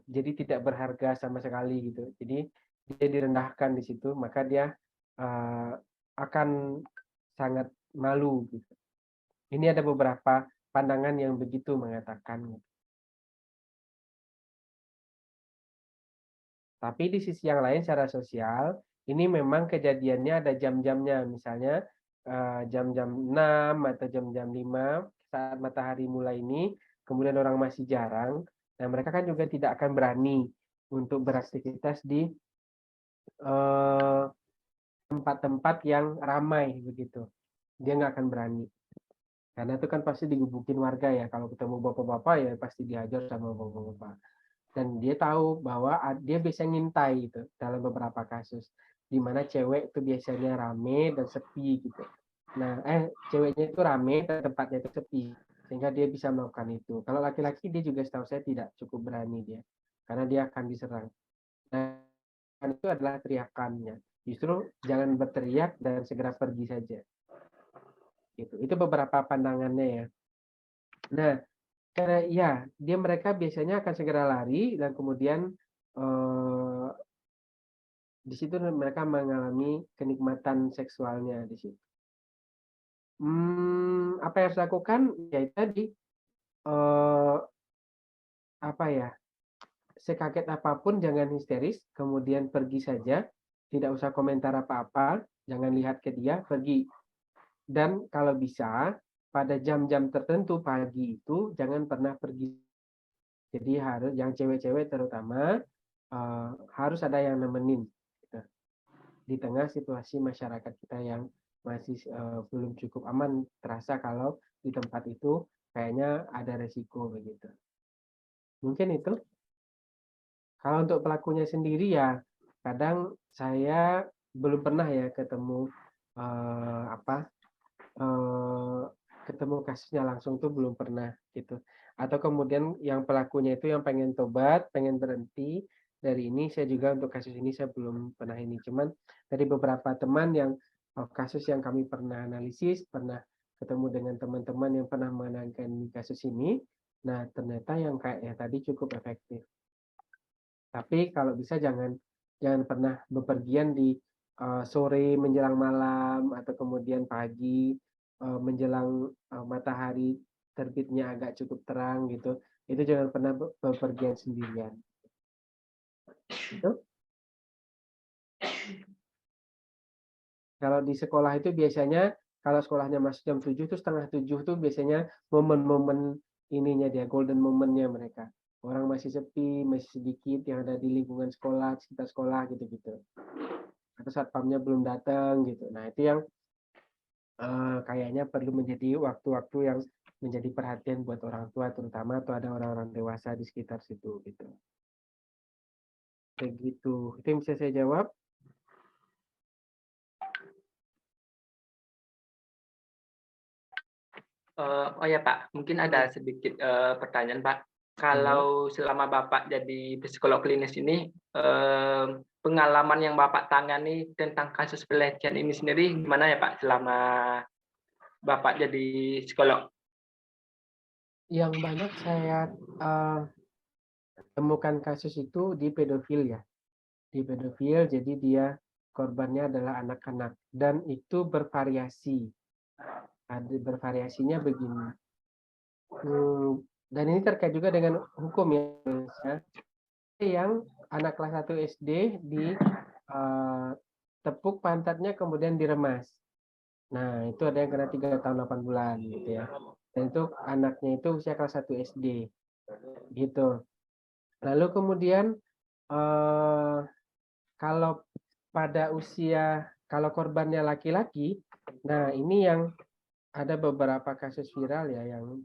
jadi tidak berharga sama sekali gitu. Jadi dia direndahkan di situ, maka dia akan sangat malu gitu. Ini ada beberapa pandangan yang begitu mengatakan. Tapi di sisi yang lain secara sosial, ini memang kejadiannya ada jam-jamnya. Misalnya jam-jam 6 atau jam-jam 5 saat matahari mulai ini, kemudian orang masih jarang, dan mereka kan juga tidak akan berani untuk beraktivitas di tempat-tempat yang ramai begitu. Dia nggak akan berani. Karena itu kan pasti digebukin warga ya. Kalau ketemu bapak-bapak ya pasti dihajar sama bapak-bapak. Dan dia tahu bahwa dia bisa ngintai gitu dalam beberapa kasus. Di mana cewek itu biasanya rame dan sepi gitu. Nah, ceweknya itu rame dan tempatnya itu sepi. Sehingga dia bisa melakukan itu. Kalau laki-laki dia juga setahu saya tidak cukup berani dia. Karena dia akan diserang. Dan itu adalah teriakannya. Justru jangan berteriak dan segera pergi saja. Gitu. Itu beberapa pandangannya ya. Nah, karena ya mereka biasanya akan segera lari dan kemudian di situ mereka mengalami kenikmatan seksualnya di situ. Apa yang harus dilakukan? Ya tadi apa ya? Sekaget apapun jangan histeris, kemudian pergi saja, tidak usah komentar apa-apa, jangan lihat ke dia, pergi. Dan kalau bisa pada jam-jam tertentu pagi itu jangan pernah pergi. Jadi harus yang cewek-cewek terutama harus ada yang nemenin gitu. Di tengah situasi masyarakat kita yang masih belum cukup aman, terasa kalau di tempat itu kayaknya ada resiko begitu. Mungkin itu. Kalau untuk pelakunya sendiri ya kadang saya belum pernah ya ketemu ketemu kasusnya langsung tuh belum pernah gitu. Atau kemudian yang pelakunya itu yang pengen tobat, pengen berhenti dari ini, saya juga untuk kasus ini saya belum pernah ini. Cuman dari beberapa teman yang kasus yang kami pernah analisis, pernah ketemu dengan teman-teman yang pernah menangani kasus ini, nah ternyata yang kayak ya tadi cukup efektif. Tapi kalau bisa jangan pernah bepergian di sore menjelang malam atau kemudian pagi menjelang matahari terbitnya agak cukup terang gitu. Itu jangan pernah bepergian sendirian. Gitu. Kalau di sekolah itu biasanya kalau sekolahnya masuk jam 7 itu setengah 7 tuh biasanya momen-momen ininya dia, golden momennya mereka. Orang masih sepi, masih sedikit yang ada di lingkungan sekolah, sekitar sekolah gitu-gitu. Atau satpamnya belum datang gitu. Nah, itu yang kayaknya perlu menjadi waktu-waktu yang menjadi perhatian buat orang tua terutama atau ada orang-orang dewasa di sekitar situ gitu. Begitu. Itu yang bisa saya jawab. Oh ya Pak, mungkin ada sedikit pertanyaan Pak. Kalau selama Bapak jadi psikolog klinis ini, pengalaman yang Bapak tangani tentang kasus pelecehan ini sendiri gimana ya Pak selama Bapak jadi psikolog? Yang banyak saya temukan kasus itu di pedofil ya. Di pedofil, jadi dia korbannya adalah anak-anak dan itu bervariasi. Bervariasinya begini. Dan ini terkait juga dengan hukum ya. Yang anak kelas 1 SD di tepuk pantatnya kemudian diremas. Nah, itu ada yang kena 3 tahun 8 bulan gitu ya. Dan itu anaknya itu usia kelas 1 SD. Gitu. Lalu kemudian kalau pada kalau korbannya laki-laki, nah ini yang ada beberapa kasus viral ya yang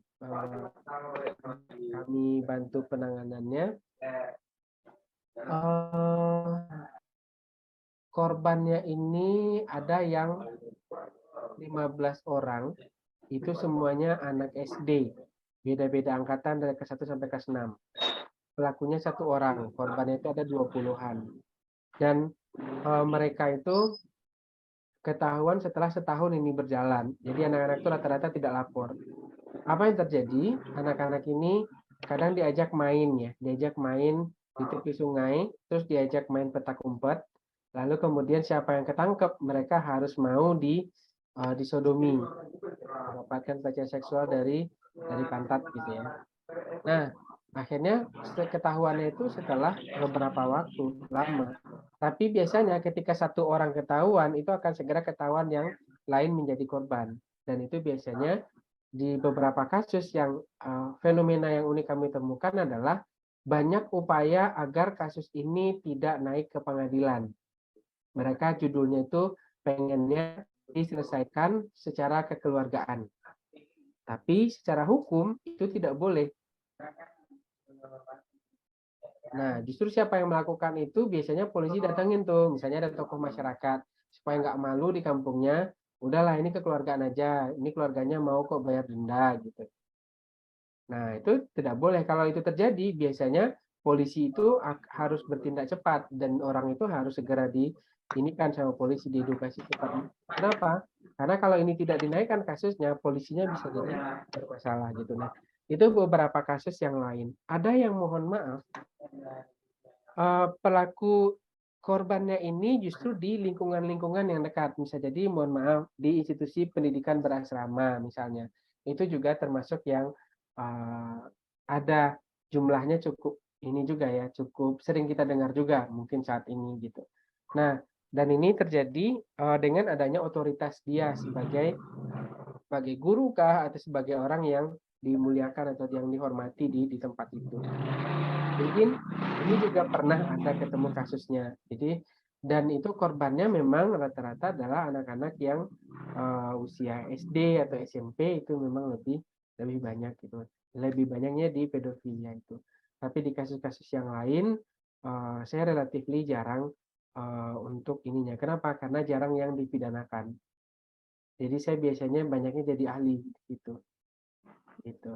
kami bantu penanganannya. Korbannya ini ada yang 15 orang, itu semuanya anak SD. Beda-beda angkatan dari kelas 1 sampai kelas 6. Pelakunya 1 orang, korbannya itu ada 20-an. Dan mereka itu ketahuan setelah setahun ini berjalan. Jadi anak-anak itu rata-rata tidak lapor. Apa yang terjadi? Anak-anak ini kadang diajak main ya, diajak main di tepi sungai, terus diajak main petak umpet. Lalu kemudian siapa yang ketangkep, mereka harus mau disodomi, mendapatkan pelecehan seksual dari pantat gitu ya. Nah, akhirnya ketahuannya itu setelah beberapa waktu lama. Tapi biasanya ketika 1 orang ketahuan, itu akan segera ketahuan yang lain menjadi korban. Dan itu biasanya di beberapa kasus yang fenomena yang unik kami temukan adalah banyak upaya agar kasus ini tidak naik ke pengadilan. Mereka judulnya itu pengennya diselesaikan secara kekeluargaan. Tapi secara hukum itu tidak boleh. Nah, justru siapa yang melakukan itu biasanya polisi datangin tuh, misalnya ada tokoh masyarakat, supaya nggak malu di kampungnya, udahlah ini kekeluargaan aja, ini keluarganya mau kok bayar denda gitu. Nah, itu tidak boleh. Kalau itu terjadi, biasanya polisi itu harus bertindak cepat dan orang itu harus segera diinikan sama polisi, diedukasi cepat. Kenapa? Karena kalau ini tidak dinaikkan kasusnya, polisinya bisa jadi bermasalah gitu. Nah, itu beberapa kasus yang lain. Ada yang mohon maaf, pelaku korbannya ini justru di lingkungan-lingkungan yang dekat. Bisa jadi mohon maaf di institusi pendidikan berasrama misalnya. Itu juga termasuk yang ada jumlahnya cukup ini juga ya, cukup sering kita dengar juga mungkin saat ini gitu. Nah, dan ini terjadi dengan adanya otoritas dia sebagai guru kah atau sebagai orang yang dimuliakan atau yang dihormati di tempat itu. Mungkin ini juga pernah ada ketemu kasusnya. Jadi dan itu korbannya memang rata-rata adalah anak-anak yang usia SD atau SMP itu memang lebih banyak gitu. Lebih banyaknya di pedofilia itu. Tapi di kasus-kasus yang lain saya relatif jarang untuk ininya. Kenapa? Karena jarang yang dipidanakan. Jadi saya biasanya banyaknya jadi ahli gitu. Gitu.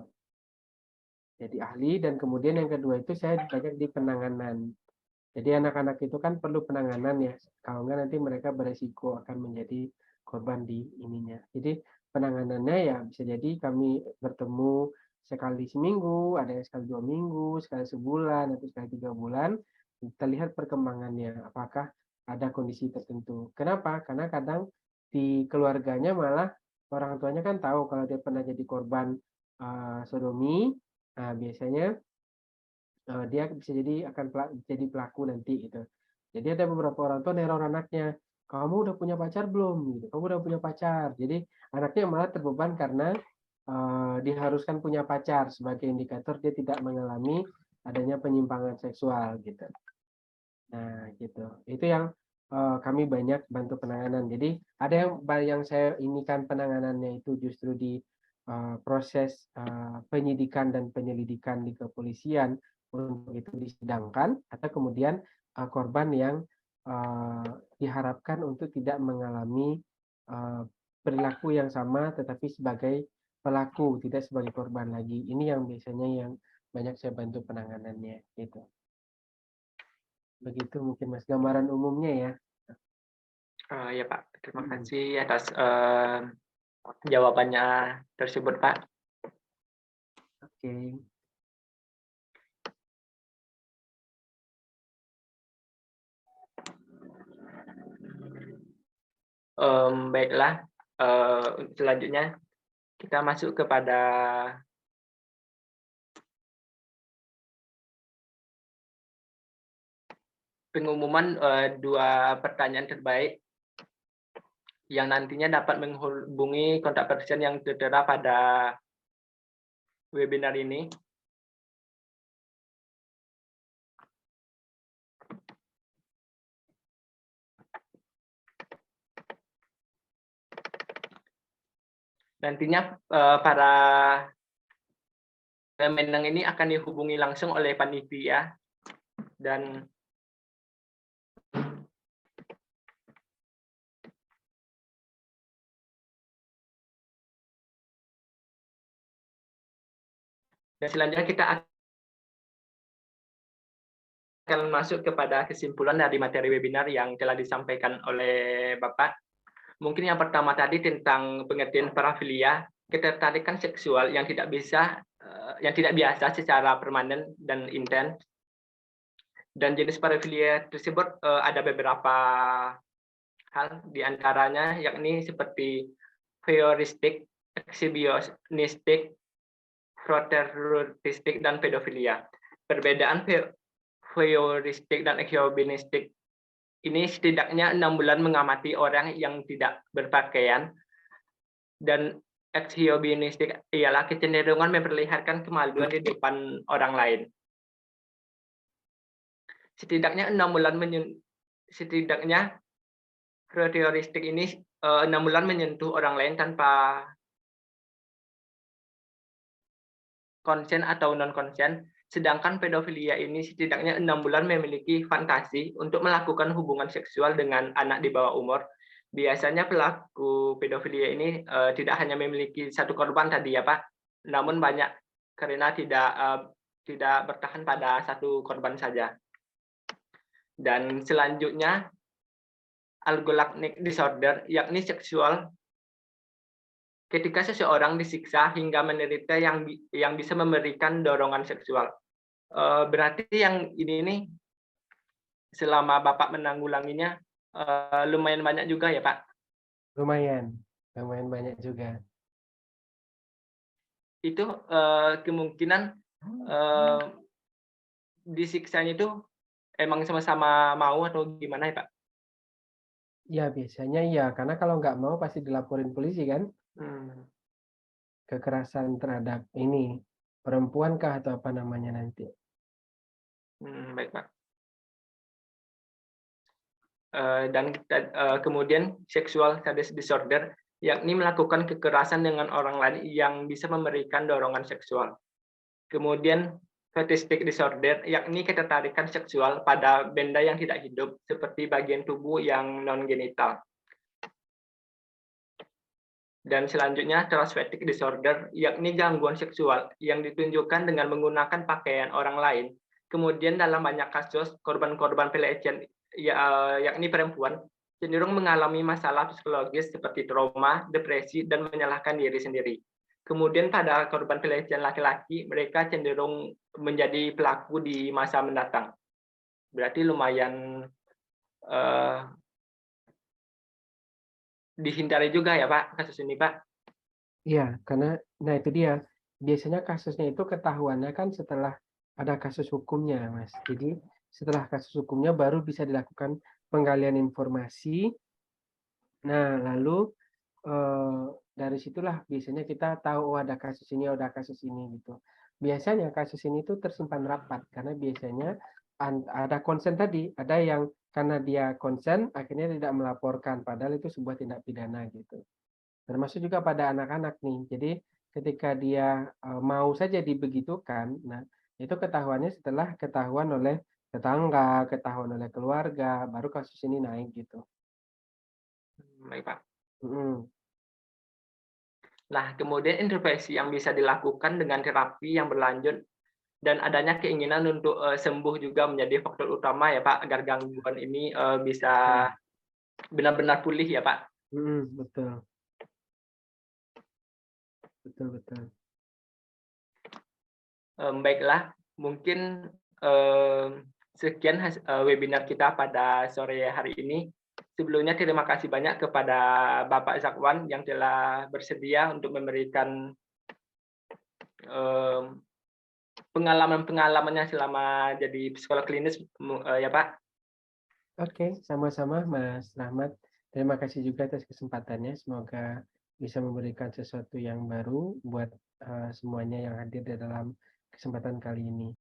Jadi ahli dan kemudian yang kedua itu saya banyak di penanganan. Jadi anak-anak itu kan perlu penanganan ya. Kalau enggak nanti mereka beresiko akan menjadi korban di ininya. Jadi penanganannya ya bisa jadi kami bertemu sekali seminggu, ada yang sekali 2 minggu, sekali sebulan, atau sekali 3 bulan. Kita lihat perkembangannya, apakah ada kondisi tertentu. Kenapa? Karena kadang di keluarganya malah orang tuanya kan tahu kalau dia pernah jadi korban sodomi. Nah, biasanya dia bisa jadi akan jadi pelaku nanti gitu. Jadi ada beberapa orang tua neror anaknya, kamu udah punya pacar belum? Gitu. Kamu udah punya pacar. Jadi anaknya malah terbeban karena diharuskan punya pacar sebagai indikator dia tidak mengalami adanya penyimpangan seksual gitu. Nah gitu. Itu yang kami banyak bantu penanganan. Jadi ada yang saya inikan penanganannya itu justru di proses penyidikan dan penyelidikan di kepolisian untuk itu disidangkan atau kemudian korban yang diharapkan untuk tidak mengalami perilaku yang sama tetapi sebagai pelaku tidak sebagai korban lagi. Ini yang biasanya yang banyak saya bantu penanganannya gitu. Begitu mungkin Mas gambaran umumnya ya. Ya Pak, terima kasih atas jawabannya tersebut Pak. Oke. Baiklah, selanjutnya kita masuk kepada pengumuman 2 pertanyaan terbaik yang nantinya dapat menghubungi kontak person yang tertera pada webinar ini. Nantinya para pemenang ini akan dihubungi langsung oleh panitia dan selanjutnya kita akan masuk kepada kesimpulan dari materi webinar yang telah disampaikan oleh Bapak. Mungkin yang pertama tadi tentang pengertian parafilia, ketertarikan seksual yang tidak biasa secara permanen dan intens. Dan jenis parafilia tersebut ada beberapa hal, diantaranya yakni seperti voyeuristik, exhibitionistik, frotteuristik, dan pedofilia. Perbedaan voyeuristik dan exhibitionistik ini setidaknya 6 bulan mengamati orang yang tidak berpakaian, dan exhibitionistik ialah kecenderungan memperlihatkan kemaluan di depan orang lain. setidaknya 6 bulan setidaknya karakteristik ini 6 bulan menyentuh orang lain tanpa konsen atau non konsen, sedangkan pedofilia ini setidaknya 6 bulan memiliki fantasi untuk melakukan hubungan seksual dengan anak di bawah umur. Biasanya pelaku pedofilia ini tidak hanya memiliki satu korban tadi ya Pak, namun banyak karena tidak bertahan pada satu korban saja. Dan selanjutnya algorithmic disorder, yakni seksual ketika seseorang disiksa hingga menderita yang bisa memberikan dorongan seksual. Berarti yang ini nih selama Bapak menanggulanginya lumayan banyak juga ya Pak? Lumayan banyak juga. Itu kemungkinan disiksanya itu emang sama-sama mau atau gimana ya Pak? Ya biasanya ya, karena kalau nggak mau pasti dilaporin polisi kan, kekerasan terhadap ini perempuan kah atau apa namanya nanti. Baik Pak. Dan kemudian sexual sadist disorder, yakni melakukan kekerasan dengan orang lain yang bisa memberikan dorongan seksual. Kemudian fetishistic disorder, yakni ketertarikan seksual pada benda yang tidak hidup, seperti bagian tubuh yang non-genital. Dan selanjutnya transvestic disorder, yakni gangguan seksual yang ditunjukkan dengan menggunakan pakaian orang lain. Kemudian dalam banyak kasus, korban-korban pelecehan yakni perempuan cenderung mengalami masalah psikologis seperti trauma, depresi, dan menyalahkan diri sendiri. Kemudian pada korban pelecehan laki-laki, mereka cenderung menjadi pelaku di masa mendatang. Berarti lumayan dihindari juga ya Pak, kasus ini Pak? Iya, karena nah itu dia. Biasanya kasusnya itu ketahuannya kan setelah ada kasus hukumnya, Mas. Jadi setelah kasus hukumnya baru bisa dilakukan penggalian informasi. Nah, lalu dari situlah biasanya kita tahu, oh ada kasus ini, oh ada kasus ini gitu. Biasanya kasus ini tuh tersimpan rapat karena biasanya ada konsen tadi, ada yang karena dia konsen akhirnya tidak melaporkan padahal itu sebuah tindak pidana gitu. Termasuk juga pada anak-anak nih. Jadi ketika dia mau saja dibegitukan, nah itu ketahuannya setelah ketahuan oleh tetangga, ketahuan oleh keluarga, baru kasus ini naik gitu. Baik Pak. Mm-mm. Nah, kemudian intervensi yang bisa dilakukan dengan terapi yang berlanjut dan adanya keinginan untuk sembuh juga menjadi faktor utama ya Pak, agar gangguan ini bisa benar-benar pulih ya Pak. Betul. Betul. Baiklah, mungkin sekian webinar kita pada sore hari ini. Sebelumnya terima kasih banyak kepada Bapak Zakwan yang telah bersedia untuk memberikan pengalaman-pengalamannya selama jadi psikolog klinis ya Pak. Oke, sama-sama Mas Rahmat. Terima kasih juga atas kesempatannya. Semoga bisa memberikan sesuatu yang baru buat semuanya yang hadir di dalam kesempatan kali ini.